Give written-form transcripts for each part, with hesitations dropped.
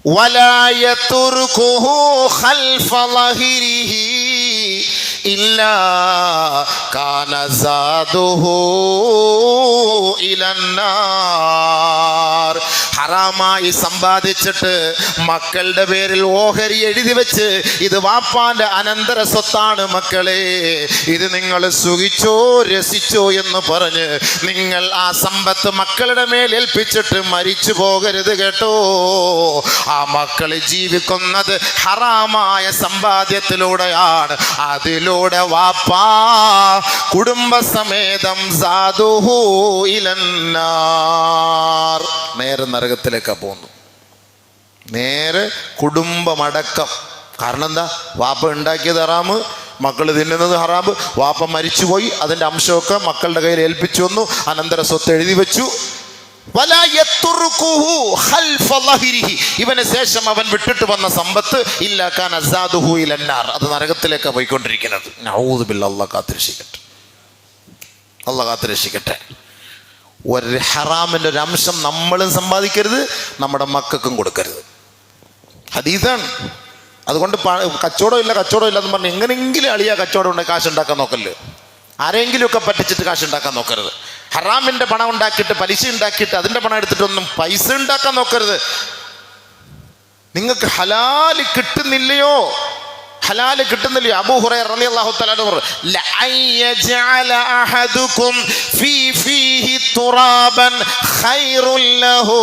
വലാ യതുർകുഹു ഖൽഫ ലഹിരിഹി ഇല്ലാ കാന സാദുഹു ഇലന്നാർ. ഹറാമായി സമ്പാദിച്ചിട്ട് മക്കളുടെ പേരിൽ ഓഹരി എഴുതി വെച്ച് ഇത് വാപ്പാന്റെ അനന്തര സ്വത്താണ് മക്കളെ, ഇത് നിങ്ങൾ സുഖിച്ചോ രസിച്ചോ എന്ന് പറഞ്ഞ് നിങ്ങൾ ആ സമ്പത്ത് മക്കളുടെ മേൽ ഏൽപ്പിച്ചിട്ട് മരിച്ചു പോകരുത് കേട്ടോ. ആ മക്കൾ ജീവിക്കുന്നത് ഹറാമായ സമ്പാദ്യത്തിലൂടെയാണ്. അതിലൂടെ വാപ്പാ കുടുംബസമേതം സാദുഹു ഇലന്നാർ, നേരെ നരകത്തിലേക്കാ പോകുന്നു. നേരെ കുടുംബമടക്കം. കാരണം എന്താ? വാപ്പ ഉണ്ടാക്കിയത് ഹറാമ്, മക്കൾ തിന്നുന്നത് ഹറാമ്, വാപ്പ മരിച്ചുപോയി, അതിൻ്റെ അംശമൊക്കെ മക്കളുടെ കയ്യിൽ ഏൽപ്പിച്ചു വന്നു, അനന്തര സ്വത്ത് എഴുതി വെച്ചു. ഇവന് ശേഷം അവൻ വിട്ടിട്ട് വന്ന സമ്പത്ത് ഇല്ലാക്കാൻ അസാദുഹു ഇലന്നാർ, അത് നരകത്തിലേക്കാണ് പോയിക്കൊണ്ടിരിക്കുന്നത്. നഊദു ബില്ലാഹ്, അല്ലാഹ് കാത്തുരക്ഷിക്കട്ടെ, അല്ലാഹ് കാത്തുരക്ഷിക്കട്ടെ. ഒരു ഹറാമിൻ്റെ ഒരു അംശം നമ്മളും സമ്പാദിക്കരുത്, നമ്മുടെ മക്കൾക്കും കൊടുക്കരുത്. ഹദീസാണ്. അതുകൊണ്ട് കച്ചവടം ഇല്ല എന്ന് പറഞ്ഞ് എങ്ങനെയെങ്കിലും അളിയാ കച്ചവടം ഉണ്ടെങ്കിൽ കാശ് ഉണ്ടാക്കാൻ നോക്കല്ലേ. ആരെങ്കിലുമൊക്കെ പറ്റിച്ചിട്ട് കാശ് ഉണ്ടാക്കാൻ നോക്കരുത്. ഹറാമിൻ്റെ പണം ഉണ്ടാക്കിയിട്ട് പലിശ ഉണ്ടാക്കിയിട്ട് അതിൻ്റെ പണം എടുത്തിട്ടൊന്നും പൈസ ഉണ്ടാക്കാൻ നോക്കരുത്. നിങ്ങൾക്ക് ഹലാല് കിട്ടുന്നില്ലയോ? ഹലാല് കിട്ടുന്നില്ലയോ? അബൂ ഹുറൈറ റളിയല്ലാഹു തആല പറഞ്ഞു, ലഅൻ യജഅല അഹദുകും ഫീ ഫീഹി തുറാബൻ ഖൈറുൻ ലഹു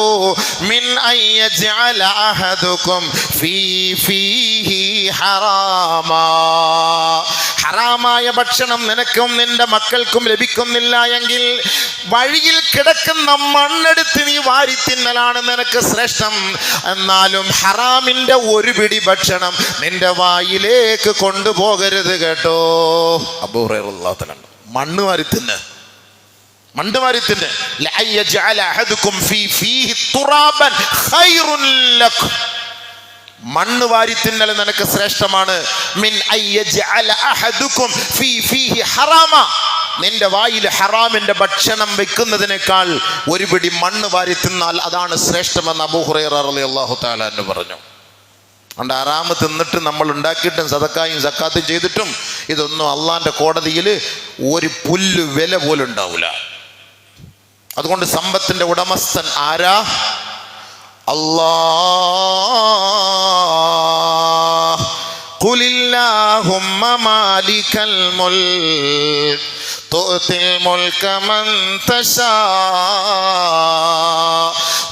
മിൻ അൻ യജഅല അഹദുകും ഫീ ഫീഹി ഹറാമാ. ഹറാമായ ഭക്ഷണം നിനക്കും നിന്റെ മക്കൾക്കും ലഭിക്കുന്നില്ല എങ്കിൽ വഴിയിൽ കിടക്കുന്ന മണ്ണെടുത്ത് നീ വാരി തിന്നലാണ് നിനക്ക് ശ്രേഷ്ഠം. എന്നാലും ഹറാമിൻ്റെ ഒരു പിടി ഭക്ഷണം നിന്റെ വായിലേക്ക് കൊണ്ടുപോകരുത് കേട്ടോ. അബൂ ഹുറൈറ റളിയല്ലാഹു തആല മണ്ണ് വാരി തിന്ന്, മണ്ണ് വാരി തിന്ന്. ലഅൻ യജഅല അഹദുകും ഫീ ഫീഹി തുറാബൻ ഖൈറുൻ ലക, മണ്ണ് വാരി തിന്നൽ നിനക്ക് ശ്രേഷ്ഠമാണ്. മിൻ അയ്യജഅല അഹദുകും ഫീ ഫീഹി ഹറാമ, നിന്റെ വായിൽ ഹറാമിന്റെ ഭക്ഷണം വെക്കുന്നതിനേക്കാൾ ഒരു പിടി മണ്ണ് വാരി തിന്നാൽ അതാണ് ശ്രേഷ്ഠമെന്ന് അബൂ ഹുറൈറ റളിയല്ലാഹു തആല അൻഹു പറഞ്ഞു. അതുകൊണ്ട് ഹറാമ് തിന്നിട്ട് നമ്മൾ ഉണ്ടാക്കിയിട്ടും സദക്കായും സക്കാത്തും ചെയ്തിട്ടും ഇതൊന്നും അള്ളാന്റെ കോടതിയിൽ ഒരു പുല്ല് വില പോലും ഉണ്ടാവില്ല. അതുകൊണ്ട് സമ്പത്തിന്റെ ഉടമസ്ഥൻ ആരാ? അല്ലാഹ്. ഖുലില്ലാഹുമ്മ മാലികൽ മുൽക് തുഅ്തിൽ മുൽക മൻ തശാ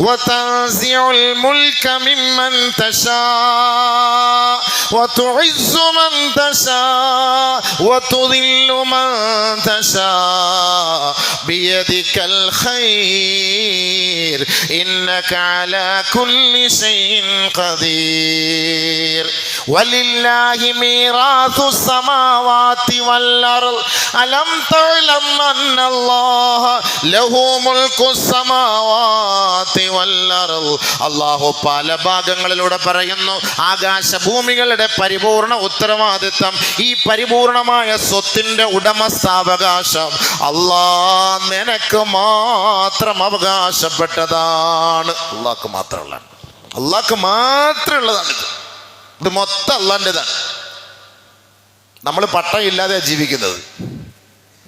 വതൻസിഉൽ മുൽക മിമ്മൻ തശാ വതുഇസ്സു മൻ തശാ വതുദില്ലു മൻ തശാ ബിയദികൽ ഖൈർ ഇന്നക അലാ കുല്ലി ശൈഇൻ ഖദീർ. വലില്ലാഹി മീറാസു സമാവാതി വൽ അർദ് അലം തഅലം അന്നല്ലാഹ ലഹു മുൽക്കു സമാവാതി വൽ അർദ്. അല്ലാഹു പല ഭാഗങ്ങളിലൂടെ പറയുന്നു ആകാശഭൂമികളുടെ പരിപൂർണ ഉത്തരവാദിത്വം, ഈ പരിപൂർണമായ സ്വത്തിന്റെ ഉടമസ്ഥാവകാശം അല്ലാഹ് നിനക്ക് മാത്രം അവകാശപ്പെട്ടതാണ്. അല്ലാഹ്ക്ക് മാത്രമുള്ളതാണ്, അല്ലാഹ്ക്ക് മാത്രമുള്ളതാണ്. ഇത് മൊത്തം അല്ലാൻ്റെതാണ്. നമ്മൾ പട്ടയില്ലാതെ ജീവിക്കുന്നത്.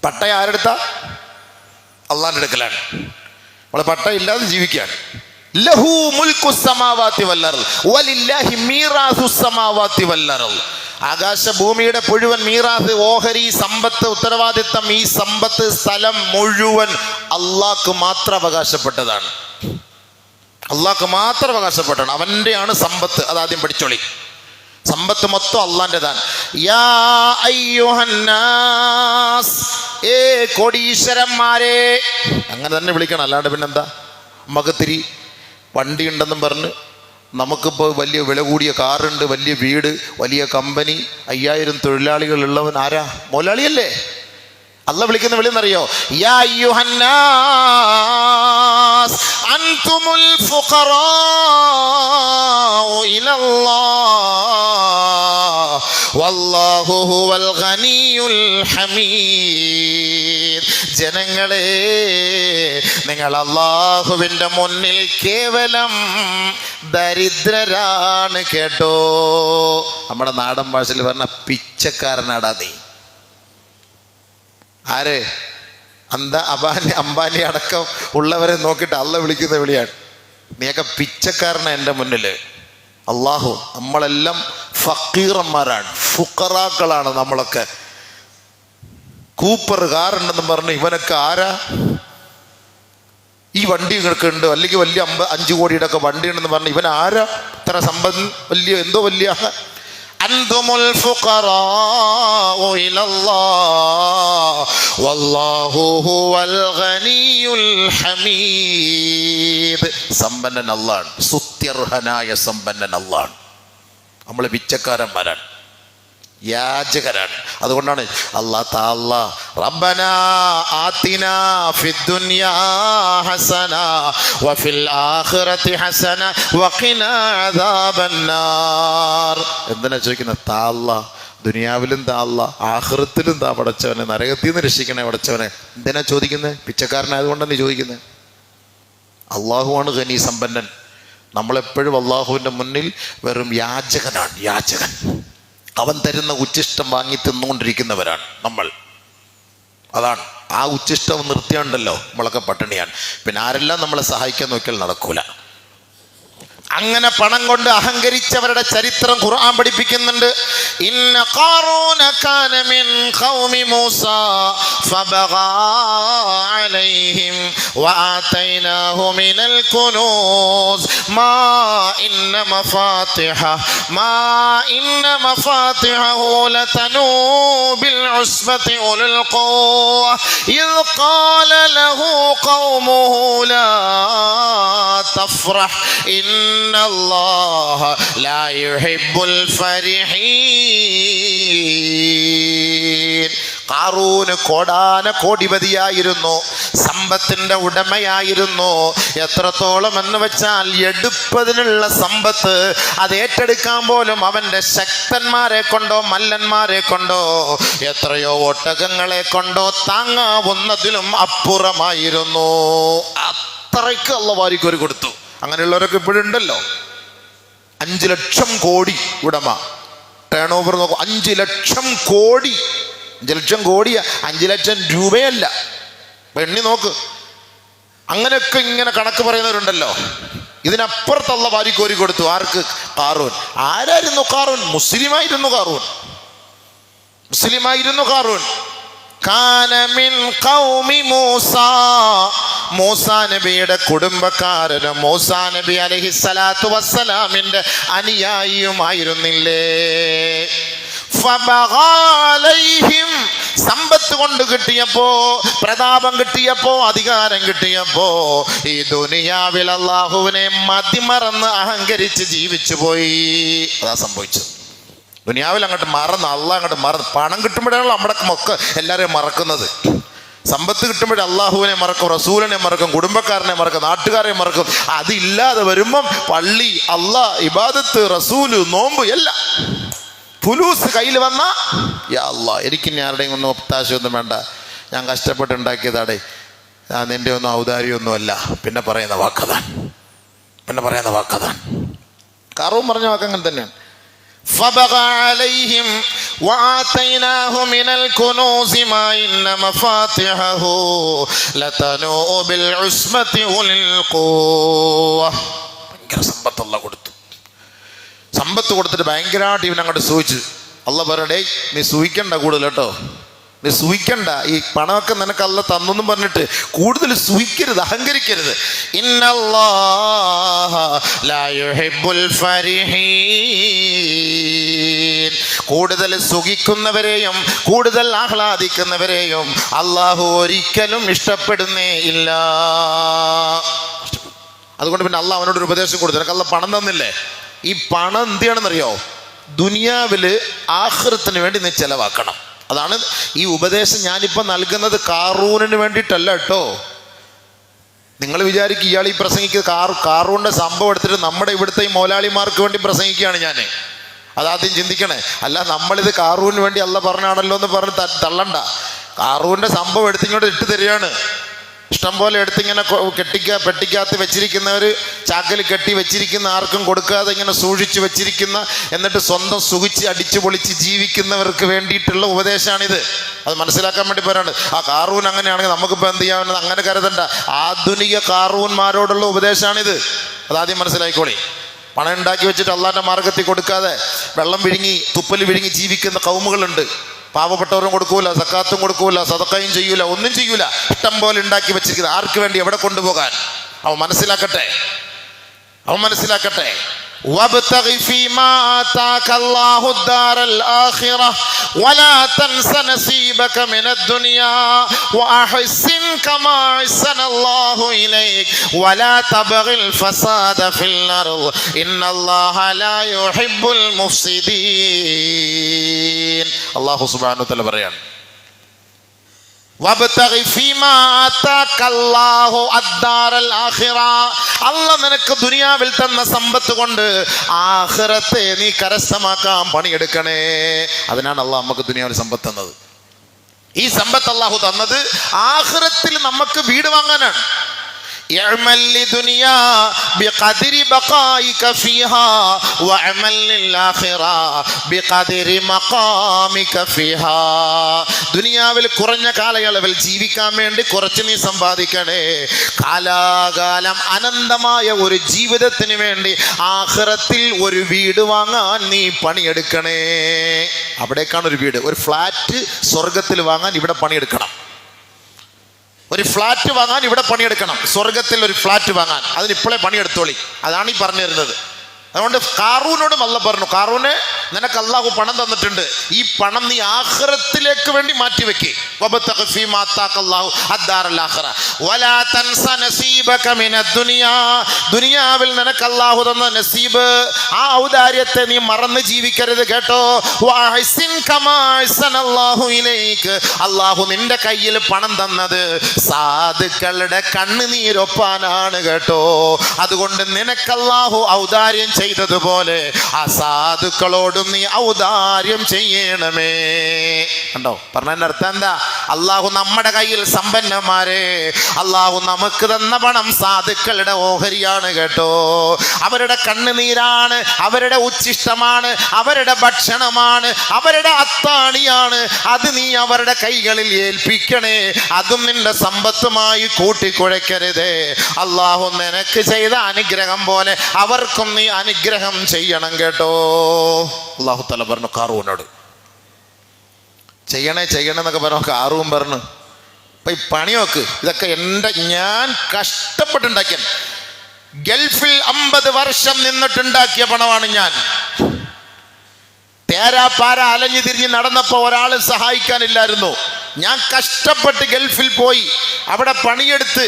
പട്ട ആരെടുത്താ? അള്ളാന്റെ അടുക്കലാണ്. നമ്മൾ പട്ടയില്ലാതെ ജീവിക്കുകയാണ്. ലഹു മുൽക്കു സമാവാതി വൽ അർദ് വലില്ലാഹി മീറാസു സമാവാതി വൽ അർദ്. ആകാശഭൂമിയുടെ മുഴുവൻ മീറാസ്, ഓഹരി, സമ്പത്ത്, ഉത്തരവാദിത്തം, ഈ സമ്പത്ത്, സ്ഥലം മുഴുവൻ അള്ളാഹ്ക്ക് മാത്രം അവകാശപ്പെട്ടതാണ്. അള്ളാഹ്ക്ക് മാത്രം അവകാശപ്പെട്ടാണ്. അവൻ്റെയാണ് സമ്പത്ത്. അതാദ്യം പഠിച്ചോളി. സമ്പത്ത് മൊത്തം അള്ളാൻ്റെതാണ്. യാ അയ്യുഹന്നാസ്, ഏ കോടീശ്വരന്മാരെ, അങ്ങനെ തന്നെ വിളിക്കണം. അല്ലാണ്ട് പിന്നെന്താ? മകത്തിരി വണ്ടി ഉണ്ടെന്നും പറഞ്ഞ് നമുക്കിപ്പോൾ വലിയ വില കൂടിയ കാറുണ്ട്, വലിയ വീട്, വലിയ കമ്പനി, 5000 തൊഴിലാളികൾ ഉള്ളവൻ ആരാ? മുതലാളിയല്ലേ? അല്ലാഹ് വിളിക്കുന്ന വിളിയെന്നറിയോ? യാ അയ്യുഹന്നാസ് അൻതുമുൽ ഫുഖറാഉ ഇലല്ലാഹ് വല്ലാഹു ഹുവൽ ഗനിയുൽ ഹമീദ്. ജനങ്ങളെ, നിങ്ങൾ അല്ലാഹുവിൻ്റെ മുന്നിൽ കേവലം ദരിദ്രരാണ് കേട്ടോ. നമ്മുടെ നാടൻ ഭാഷയിൽ പറഞ്ഞ പിച്ചക്കാരനാടാ നീ. ആര്? അംബാനി അടക്കം ഉള്ളവരെ നോക്കിയിട്ട് അള്ള വിളിക്കുന്ന വിളിയാണ്, നീയൊക്കെ പിച്ചക്കാരനാ എൻ്റെ മുന്നിൽ. അള്ളാഹു, നമ്മളെല്ലാം ഫക്കീറന്മാരാണ്, ഫുക്കറാക്കളാണ് നമ്മളൊക്കെ. കൂപ്പർ കാറുണ്ടെന്ന് പറഞ്ഞ് ഇവനൊക്കെ ആരാ? ഈ വണ്ടി ഇങ്ങനൊക്കെ ഉണ്ട്, അല്ലെങ്കിൽ വലിയ 5 കോടിയുടെ ഒക്കെ വണ്ടി ഉണ്ടെന്ന് പറഞ്ഞ് ഇവൻ ആരാ? ഇത്ര സമ്പന്നൻ, വലിയ അൻതുമുൽ ഫുഖറാഉ ഇലല്ലാഹ് വല്ലാഹു ഹുവൽ ഗനിയുൽ ഹമീദ്. സമ്പന്നൻ അല്ലാഹ്, സ്തുത്യർഹനായ സമ്പന്നൻ അല്ലാഹ്. നമ്മൾ പിച്ചക്കാരന്മാരാണ്, യാചകരാണ്. അതുകൊണ്ടാണ് അല്ലാഹ് തആല റബ്ബനാ ആതിനാ ഫിദ്ദുനിയാ ഹസന വഫിൽ ആഖിറതി ഹസന വഖിനാ അദാബന്നാർ. എന്തിനാ ചോദിക്കുന്നത്? തആല ദുനിയാവിലും തആല ആഖിറത്തിലും താ പടച്ചവനെ, നരകത്തിൽ നിന്ന് രക്ഷിക്കണേ പടച്ചവനെ. എന്തിനാ ചോദിക്കുന്നത്? പിച്ചക്കാരനായതുകൊണ്ടാണ് നീ ചോദിക്കുന്നത്. അള്ളാഹുവാണ് ഗനി, സമ്പന്നൻ. നമ്മളെപ്പോഴും അള്ളാഹുവിൻ്റെ മുന്നിൽ വെറും യാചകനാണ്, യാചകൻ. അവൻ തരുന്ന ഉച്ചിഷ്ടം വാങ്ങി തിന്നുകൊണ്ടിരിക്കുന്നവരാണ് നമ്മൾ. അതാണ്, ആ ഉച്ചിഷ്ടം നിർത്തിയുണ്ടല്ലോ നമ്മളൊക്കെ പട്ടിണിയാണ്. പിന്നെ ആരെല്ലാം നമ്മളെ സഹായിക്കാൻ നോക്കിയാൽ നടക്കൂല. അങ്ങനെ പണം കൊണ്ട് അഹങ്കരിച്ചവരുടെ ചരിത്രം ഖുർആൻ പഠിപ്പിക്കുന്നുണ്ട്. ഇന്ന ഖാറൂന കാന മിൻ ഖൗമി മൂസാ ഫബഗാ അലൈഹിം വആതൈനാഹു മിനൽ കുനൂസ് മാ ഇന്ന മഫാത്തിഹഹു ലതനൂ ബിൽ ഉസ്ബതി ഉലുൽ ഖുവ്വ ഇദ് ഖാല ലഹു ഖൗമുഹു ലാ തഫ്റഹ് ഇന്നല്ലാഹ ലാ യുഹിബ്ബുൽ ഫരിഹീൻ. ഖാറൂന് കോടാന കോടിപതിയായിരുന്നു, സമ്പത്തിന്റെ ഉടമയായിരുന്നു. എത്രത്തോളം എന്ന് വെച്ചാൽ എടുപ്പതിനുള്ള സമ്പത്ത് അത് ഏറ്റെടുക്കാൻ പോലും അവന്റെ ശക്തന്മാരെ കൊണ്ടോ മല്ലന്മാരെ കൊണ്ടോ എത്രയോ ഒട്ടകങ്ങളെ കൊണ്ടോ താങ്ങാവുന്നതിലും അപ്പുറമായിരുന്നു. അത്രയ്ക്ക് അല്ലാഹു വാരിക്കോരി കൊടുത്തു. അങ്ങനെയുള്ളവരൊക്കെ ഇപ്പോഴുണ്ടല്ലോ. 5 ലക്ഷം കോടി ഉടമ, ടേൺ ഓവർ നോക്കും. 5 ലക്ഷം കോടി. 5 ലക്ഷം കോടിയാ, 5 ലക്ഷം രൂപയല്ല. എണ്ണി നോക്ക്. അങ്ങനെയൊക്കെ ഇങ്ങനെ കണക്ക് പറയുന്നവരുണ്ടല്ലോ. ഇതിനപ്പുറത്ത് അല്ലാഹു വാരിക്കോരി കൊടുത്തു. ആർക്ക്? ഖാറൂൻ. ആരായിരുന്നു ഖാറൂൻ? മുസ്ലിമായിരുന്നു ഖാറൂൻ. കാന മിൻ ഖൗമി മൂസാ, മൂസാ നബിയുടെ കുടുംബക്കാരനും മൂസാ നബി അലൈഹിസ്സലാത്തു വസ്സലാമിന്റെ അനുയായിയുമായിരുന്നില്ലേ. ഫബഗാ അലൈഹിം, സമ്പത്ത് കൊണ്ട് കിട്ടിയപ്പോ, പ്രതാപം കിട്ടിയപ്പോ, അധികാരം കിട്ടിയപ്പോ ഈ ദുനിയാവിൽ അല്ലാഹുവിനെ മതിമറന്ന് അഹങ്കരിച്ച് ജീവിച്ചു പോയി. അതാ സംഭവിച്ചത്. ദുനിയാവിൽ അങ്ങോട്ട് മറന്ന്, അള്ളാഹ് അങ്ങോട്ട് മറന്ന്. പണം കിട്ടുമ്പോഴാണല്ലോ നമ്മുടെ ഒക്കെ എല്ലാവരെയും മറക്കുന്നത്. സമ്പത്ത് കിട്ടുമ്പോഴേ അള്ളാഹുവിനെ മറക്കും, റസൂലിനെ മറക്കും, കുടുംബക്കാരനെ മറക്കും, നാട്ടുകാരെ മറക്കും. അതില്ലാതെ വരുമ്പം പള്ളി, അള്ളാഹ്, ഇബാദത്ത്, റസൂല്, നോമ്പ് എല്ലാം. ഫുലൂസ് കയ്യിൽ വന്ന യാ അള്ളാഹ്, എനിക്ക് ഇനി ആരുടെയും ഒന്നും ഒത്താശയൊന്നും വേണ്ട, ഞാൻ കഷ്ടപ്പെട്ട് ഉണ്ടാക്കിയതാടേ, നിന്റെ ഒന്നും ഔദാര്യമൊന്നുമല്ല. പിന്നെ പറയുന്ന വാക്കതാണ്. ഖാറൂൻ പറഞ്ഞ വാക്ക് അങ്ങനെ തന്നെയാണ്. فبغى عليهم وآتيناه من الكنوز ما إن مفاتحه لتنوء بالعصبة أولي القوة. ഭയങ്കര സമ്പത്ത് അല്ലാഹ് കൊടുത്തു. സമ്പത്ത് കൊടുത്തിട്ട് ഭയങ്കരമായിട്ട് ഇവനങ്ങോട്ട് സൂഹിച്ചു. അല്ലാഹ് പറയടേ, നീ സൂഹിക്കണ്ട കൂടുതൽ കേട്ടോ, നീ സൂഹിക്കണ്ട. ഈ പണമൊക്കെ നിനക്ക് അല്ലാഹ് തന്നെന്നും പറഞ്ഞിട്ട് കൂടുതൽ സൂഹിക്കരുത്, അഹങ്കരിക്കരുത്. ഇന്നല്ലാഹ ലാ യുഹിബ്ബുൽ ഫരിഹീൻ. കൂടുതൽ സുഖിക്കുന്നവരെയും കൂടുതൽ ആഹ്ലാദിക്കുന്നവരെയും അല്ലാഹു ഒരിക്കലും ഇഷ്ടപ്പെടുന്നേ ഇല്ല. അതുകൊണ്ട് പിന്നെ അല്ലാഹ് അവനോടൊരു ഉപദേശം കൊടുത്തു. നിനക്ക് അല്ലാഹ് പണം തന്നില്ലേ, ഈ പണം എന്ത് ചെയ്യണമെന്നറിയോ? ദുനിയാവില് ആഖിറത്തിന് വേണ്ടി നീ ചെലവാക്കണം. അതാണ് ഈ ഉപദേശം ഞാനിപ്പോൾ നൽകുന്നത്. ഖാറൂനിന് വേണ്ടിയിട്ടല്ല കേട്ടോ. നിങ്ങൾ വിചാരിക്കും ഇയാൾ ഈ പ്രസംഗിക്കുക ഖാറൂണിൻ്റെ സംഭവം എടുത്തിട്ട് നമ്മുടെ ഇവിടുത്തെ ഈ മൗലാളിമാർക്ക് വേണ്ടി പ്രസംഗിക്കുകയാണ് ഞാൻ. അതാദ്യം ചിന്തിക്കണേ. അല്ല, നമ്മളിത് ഖാറൂന് വേണ്ടി അല്ലാഹ് പറഞ്ഞാണല്ലോ എന്ന് പറഞ്ഞ് തള്ളണ്ട. കാറൂന്റെ സംഭവം എടുത്തിങ്ങോട്ട് ഇട്ട് തരികയാണ്. ഇഷ്ടം പോലെ എടുത്തിങ്ങനെ പെട്ടിക്കകത്ത് വെച്ചിരിക്കുന്നവർ, ചാക്കൽ കെട്ടി വെച്ചിരിക്കുന്ന, ആർക്കും കൊടുക്കാതെ ഇങ്ങനെ സൂക്ഷിച്ച് വെച്ചിരിക്കുന്ന, എന്നിട്ട് സ്വന്തം സുഖിച്ച് അടിച്ചു പൊളിച്ച് ജീവിക്കുന്നവർക്ക് വേണ്ടിയിട്ടുള്ള ഉപദേശമാണിത്. അത് മനസ്സിലാക്കാൻ വേണ്ടി പറയാണ്. ആ കാറൂൻ അങ്ങനെയാണെങ്കിൽ നമുക്കിപ്പോൾ എന്ത് ചെയ്യാമെന്ന് അങ്ങനെ കരുതണ്ട. ആധുനിക കാറൂന്മാരോടുള്ള ഉപദേശമാണിത്. അതാദ്യം മനസ്സിലായിക്കോളി. പണം ഉണ്ടാക്കി വെച്ചിട്ട് അള്ളാന്റെ മാർഗത്തിൽ കൊടുക്കാതെ വെള്ളം വിഴുങ്ങി തുപ്പൽ വിഴുങ്ങി ജീവിക്കുന്ന കൗമുകളുണ്ട്. പാവപ്പെട്ടവരും കൊടുക്കൂല, സക്കാത്തും കൊടുക്കൂല, സദഖയും ചെയ്യൂല, ഒന്നും ചെയ്യൂല. ഇഷ്ടം പോലെ ഉണ്ടാക്കി വെച്ചിരിക്കുന്നത് ആർക്ക് വേണ്ടി, എവിടെ കൊണ്ടുപോകാൻ? അവൻ മനസ്സിലാക്കട്ടെ. وابتغ فيما آتاك الله الدار الآخرة ولا تنس نصيبك من الدنيا وأحسن كما أحسن الله إليك ولا تبغ الفساد في الأرض إن الله لا يحب المفسدين. الله سبحانه وتعالى പറയാണ്, അള്ളാഹ് നിനക്ക് ദുനിയാവിൽ തന്ന സമ്പത്ത് കൊണ്ട് ആഖിറത്തെ നീ കരസ്ഥമാക്കാൻ പണിയെടുക്കണേ. അതിനാണ് അള്ളാഹ് നമുക്ക് ദുനിയാവിൽ സമ്പത്ത് തന്നത്. ഈ സമ്പത്ത് അള്ളാഹു തന്നത് ആഖിറത്തിൽ നമുക്ക് വീട് വാങ്ങാനാണ്. اعمل لدنيا بقدر بقائك فيها واعمل للآخرة بقدر مقامك فيها. ദുനിയാവിൽ കുറഞ്ഞ കാലയളവിൽ ജീവിക്കാൻ വേണ്ടി കുറച്ച് നീ സമ്പാദിക്കണേ. കാലാകാലം അനന്തമായ ഒരു ജീവിതത്തിന് വേണ്ടി ആഖിറത്തിൽ ഒരു വീട് വാങ്ങാൻ നീ പണിയെടുക്കണേ. അവിടേക്കാണ് ഒരു വീട്, ഒരു ഫ്ലാറ്റ് സ്വർഗത്തിൽ വാങ്ങാൻ ഇവിടെ പണിയെടുക്കണം. ഒരു ഫ്ലാറ്റ് വാങ്ങാൻ ഇവിടെ പണിയെടുക്കണം. സ്വർഗത്തിൽ ഒരു ഫ്ലാറ്റ് വാങ്ങാൻ അതിനിപ്പോഴേ പണിയെടുത്തോളി. അതാണ് ഈ പറഞ്ഞു തരുന്നത്. അതുകൊണ്ട് കാറൂനോടും അല്ലാഹ് പറഞ്ഞു, കാറൂനെ നിനക്ക് അല്ലാഹു പണം തന്നിട്ടുണ്ട്, ഈ പണം നീ ആഖിറത്തിലേക്ക് വേണ്ടി മാറ്റിവെക്കേ. ദുനിയാവിൽ നിനക്ക് അല്ലാഹു തന്ന നസീബ്, ആ ഔദാര്യത്തെ നീ മറന്ന് ജീവിക്കരുത് കേട്ടോ. അല്ലാഹു നിന്റെ കയ്യിൽ പണം തന്നത് സാധുക്കളുടെ കണ്ണുനീരൊപ്പാനാണ് കേട്ടോ. അതുകൊണ്ട് നിനക്ക് അല്ലാഹു ഔദാര്യം ചെയ്തതുപോലെ ആ സാധുക്കളോടും നീ ഔദാര്യം ചെയ്യണമേ. കണ്ടോ പറഞ്ഞതിന്റെ അർത്ഥം എന്താ? അള്ളാഹു നമ്മുടെ കയ്യിൽ സമ്പന്നന്മാരെ, അള്ളാഹു നമുക്ക് തന്ന പണം സാധുക്കളുടെ ഓഹരിയാണ് കേട്ടോ. അവരുടെ കണ്ണുനീരാണ്, അവരുടെ ഉച്ഛിഷ്ടമാണ്, അവരുടെ ഭക്ഷണമാണ്, അവരുടെ അത്താണിയാണ്. അത് നീ അവരുടെ കൈകളിൽ ഏൽപ്പിക്കണേ. അതും നിന്റെ സമ്പത്തുമായി കൂട്ടിക്കുഴയ്ക്കരുതേ. അള്ളാഹു നിനക്ക് ചെയ്ത അനുഗ്രഹം പോലെ അവർക്കും നീ അനുഗ്രഹം ചെയ്യണം കേട്ടോ. അല്ലാഹു തആല പറഞ്ഞു കാറൂനോട്, ചെയ്യണേ എന്നൊക്കെ പറഞ്ഞു. കാറൂൻ പറഞ്ഞു, അപ്പൊ ഈ പണി നോക്ക്, ഇതൊക്കെ ഞാൻ കഷ്ടപ്പെട്ടുണ്ടാക്കിയ, ഗൾഫിൽ 50 വർഷം നിന്നിട്ടുണ്ടാക്കിയ പണമാണ്. ഞാൻ തേരാപ്പാര അലഞ്ഞു തിരിഞ്ഞ് നടന്നപ്പോൾ ഒരാള് സഹായിക്കാനില്ലായിരുന്നു. ഞാൻ കഷ്ടപ്പെട്ട് ഗൾഫിൽ പോയി അവിടെ പണിയെടുത്ത്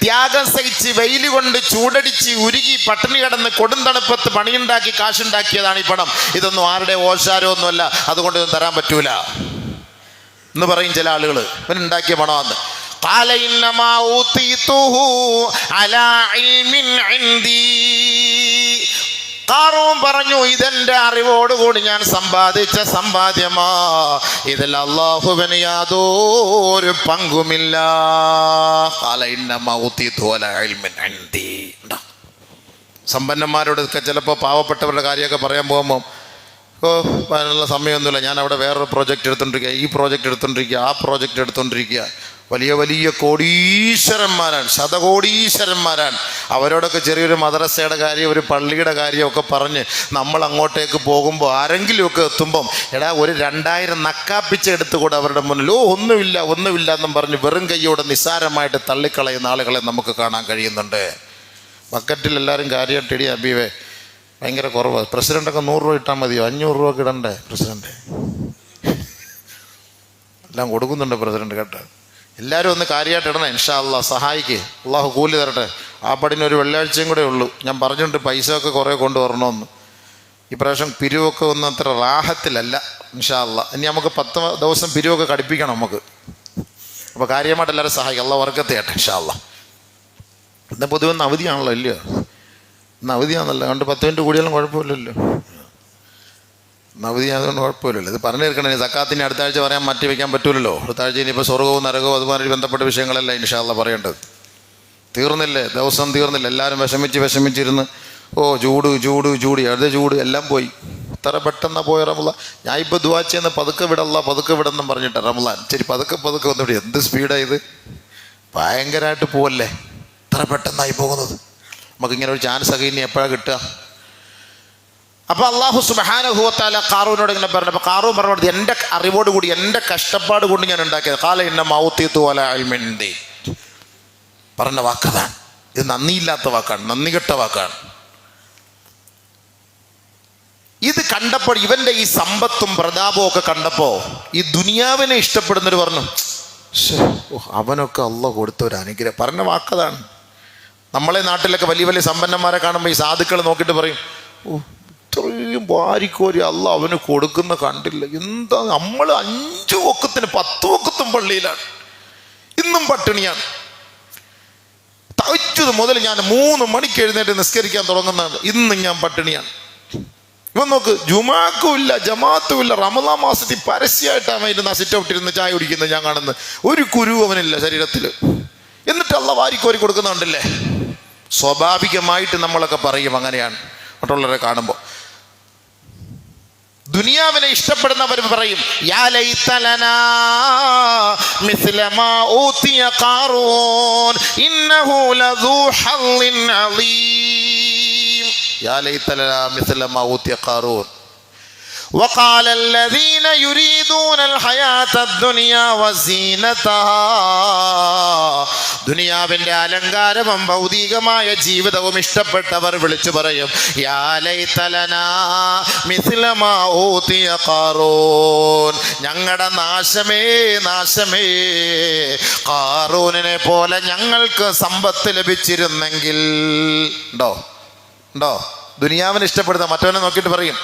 ത്യാഗം സഹിച്ച് വെയിൽ കൊണ്ട് ചൂടടിച്ച് ഉരുകി പട്ടിണി കിടന്ന് കൊടുന്തണുപ്പത്ത് പണിയുണ്ടാക്കി കാശുണ്ടാക്കിയതാണ് ഈ പണം. ഇതൊന്നും ആരുടെ ഓശാരോ ഒന്നുമല്ല, അതുകൊണ്ട് ഇതൊന്നും തരാൻ പറ്റൂല എന്ന് പറയും ചില ആളുകൾ. ഇവനുണ്ടാക്കിയ പണമാന്ന്. കാറൂൻ പറഞ്ഞു, ഇതെന്റെ അറിവോടുകൂടി ഞാൻ സമ്പാദിച്ച സമ്പാദ്യമാ, ഇതിൽ അല്ലാഹുവിന് യാതൊരു പങ്കുമില്ല. സമ്പന്നന്മാരോടൊക്കെ ചിലപ്പോൾ പാവപ്പെട്ടവരുടെ കാര്യമൊക്കെ പറയാൻ പോകുമ്പോൾ, അതിനുള്ള സമയമൊന്നുമില്ല, ഞാൻ അവിടെ വേറൊരു പ്രോജക്റ്റ് എടുത്തോണ്ടിരിക്കുക, ഈ പ്രോജക്റ്റ് എടുത്തോണ്ടിരിക്കുക, ആ പ്രോജക്റ്റ് എടുത്തോണ്ടിരിക്കുക. വലിയ വലിയ കോടീശ്വരന്മാരാണ്, ശതകോടീശ്വരന്മാരാണ്. അവരോടൊക്കെ ചെറിയൊരു മദ്രസയുടെ കാര്യം, ഒരു പള്ളിയുടെ കാര്യമൊക്കെ പറഞ്ഞ് നമ്മൾ അങ്ങോട്ടേക്ക് പോകുമ്പോൾ ആരെങ്കിലുമൊക്കെ എത്തുമ്പം, എടാ ഒരു 2000 നക്കാപ്പിച്ച് എടുത്തുകൂടെ അവരുടെ മുന്നിൽ, ഒന്നുമില്ല എന്നും പറഞ്ഞ് വെറും കയ്യോടെ നിസ്സാരമായിട്ട് തള്ളിക്കളയുന്ന ആളുകളെ നമുക്ക് കാണാൻ കഴിയുന്നുണ്ട്. ബക്കറ്റിൽ എല്ലാവരും കാര്യമായിട്ട് ഇടി അബീവേ ഭയങ്കര കുറവ്. പ്രസിഡൻ്റൊക്കെ 100 രൂപ ഇട്ടാൽ മതിയോ? 500 രൂപ ഇടണ്ടേ പ്രസിഡന്റ്? എല്ലാം കൊടുക്കുന്നുണ്ട് പ്രസിഡന്റ് കേട്ടോ. എല്ലാവരും ഒന്ന് കാര്യമായിട്ട് ഇടണം. ഇൻഷാ അല്ലാഹ് സഹായിക്ക്, അള്ളാഹു കൂലി തരട്ടെ. ആ പടിന് ഒരു വെള്ളിയാഴ്ചയും കൂടെ ഉള്ളൂ. ഞാൻ പറഞ്ഞിട്ടുണ്ട് പൈസ ഒക്കെ കുറേ കൊണ്ടുവരണമെന്ന്. ഇപ്രാവശ്യം പിരിവൊക്കെ ഒന്നും അത്ര റാഹത്തിലല്ല. ഇൻഷാ അല്ലാഹ് ഇനി നമുക്ക് 10 ദിവസം പിരിവൊക്കെ കടിപ്പിക്കണം നമുക്ക്. അപ്പോൾ കാര്യമായിട്ട് എല്ലാവരും സഹായിക്കും. അള്ളാഹ് വർക്കത്ത് ചെയ്യട്ടെ ഇൻഷാ അല്ലാഹ്. ഇന്ന് പൊതുവെ ഒന്ന് അവധിയാണല്ലോ, ഇല്ലയോ? ഇന്ന് അവധിയാണല്ലോ, അതുകൊണ്ട് 10 മിനിറ്റ് കൂടിയാലും കുഴപ്പമില്ലല്ലോ. അവധി ആയതുകൊണ്ട് കുഴപ്പമില്ലല്ലോ. ഇത് പറഞ്ഞു തീർക്കണേ. സക്കാത്തിനെ അടുത്ത ആഴ്ച പറയാൻ മാറ്റി വയ്ക്കാൻ പറ്റൂലല്ലോ. അടുത്ത ആഴ്ച ഇനിയിപ്പോൾ സ്വർഗവും നരകവും അതുമായി ബന്ധപ്പെട്ട വിഷയങ്ങളല്ല ഇൻഷാ അല്ലാഹ് പറയേണ്ടത്. തീർന്നില്ലേ? ദിവസം തീർന്നില്ല. എല്ലാവരും വിഷമിച്ചിരുന്ന് ചൂട് അടുത്ത ചൂട് എല്ലാം പോയി. ഇത്ര പെട്ടെന്ന് പോയ റമളാൻ. ഞാൻ ഇപ്പോൾ ദുആ ചെയ്യുന്ന പതുക്കെ വിടെന്നും പറഞ്ഞിട്ട് റമളാൻ. ശരി, പതുക്കെ വന്നിവിടെ. എന്ത് സ്പീഡാണ് ഇത്! ഭയങ്കരമായിട്ട് പോവല്ലേ, ഇത്ര പെട്ടെന്നായി പോകുന്നത്. നമുക്കിങ്ങനെ ഒരു ചാൻസ് ഒക്കെ ഇനി എപ്പോഴാണ് കിട്ടുക? അപ്പോൾ അല്ലാഹു സുബ്ഹാനഹു വ തആല ഖാറൂനോട് ഇങ്ങനെ പറഞ്ഞപ്പോൾ ഖാറൂൻ പറഞ്ഞത് എൻ്റെ അറിവോട് കൂടി എൻ്റെ കഷ്ടപ്പാട് കൊണ്ട് ഞാൻ ഉണ്ടാക്കിയത്. ഖാല ഇന്ന മൗതീതു അലാ ഇൽമിൻ ഇൻദി. പറഞ്ഞ വാക്കതാണ്. ഇത് നന്ദിയില്ലാത്ത വാക്കാണ്, നന്ദി കെട്ട വാക്കാണ്. ഇത് കണ്ടപ്പോൾ, ഇവൻ്റെ ഈ സമ്പത്തും പ്രതാപവും ഒക്കെ കണ്ടപ്പോൾ ഈ ദുനിയാവിനെ ഇഷ്ടപ്പെടുന്നവർ പറഞ്ഞു, അവനൊക്കെ അല്ലാഹു കൊടുത്ത ഒരു അനുഗ്രഹം. പറഞ്ഞ വാക്കതാണ്. നമ്മളെ നാട്ടിലൊക്കെ വലിയ വലിയ സമ്പന്നന്മാരെ കാണുമ്പോൾ ഈ സാധുക്കൾ നോക്കിയിട്ട് പറയും, ഇത്രയും വാരിക്കോരി അല്ലാഹു അവന് കൊടുക്കുന്ന കണ്ടില്ല. എന്താ, നമ്മൾ 5 വക്കത്തിന് 10 വക്കത്തും പള്ളിയിലാണ്, ഇന്നും പട്ടിണിയാണ്. തഹജ്ജുദ് മുതൽ ഞാൻ 3 മണിക്ക് എഴുന്നേറ്റ് നിസ്കരിക്കാൻ തുടങ്ങുന്നതാണ്, ഇന്നും ഞാൻ പട്ടിണിയാണ്. ഇവൻ നോക്ക്, ജുമാക്കും ഇല്ല, ജമാഅത്തും ഇല്ല. റമളാൻ മാസത്തിൽ പരസ്യമായിട്ടാണ് ഇരുന്ന് സിറ്റ് ഔട്ടിരുന്ന് ചായ കുടിക്കുന്നത് ഞാൻ കാണുന്നത്. ഒരു കുരു അവനില്ല ശരീരത്തിൽ. എന്നിട്ട് അല്ലാഹു വാരിക്കോരി കൊടുക്കുന്നുണ്ടല്ലേ. സ്വാഭാവികമായിട്ട് നമ്മളൊക്കെ പറയും അങ്ങനെയാണ് മറ്റുള്ളവരെ കാണുമ്പോൾ. ദുനിയാവിനെ ഇഷ്ടപ്പെടുന്നവർ പറയും, യാ ലൈത ലനാ മിസ്ല മാ ഊതിയ ഖാറൂൻ ഇന്നഹു ലദൂ ഹള്ളിൻ അളീം. യാ ലൈത ലനാ മിസ്ല മാ ഊതിയ ഖാറൂൻ وقال الذين يريدون الحياة الدنيا وزينتها. ദുനിയാവിന്റെ അലങ്കാരവും ഭൗതികമായ ജീവിതവും ഇഷ്ടപ്പെട്ടവർ വിളിച്ചു പറയും, യാ ലൈത ലനാ മിസ്ല മാ ഊതിയ ഖാറൂൻ. ഞങ്ങളുടെ നാശമേ ഖാറൂനിനെ പോലെ ഞങ്ങൾക്ക് സമ്പത്ത് ലഭിച്ചിരുന്നെങ്കിൽ. ഉണ്ടോ? ദുനിയാവിനെ ഇഷ്ടപ്പെടുന്ന മറ്റവനെ നോക്കിയിട്ട് പറയും.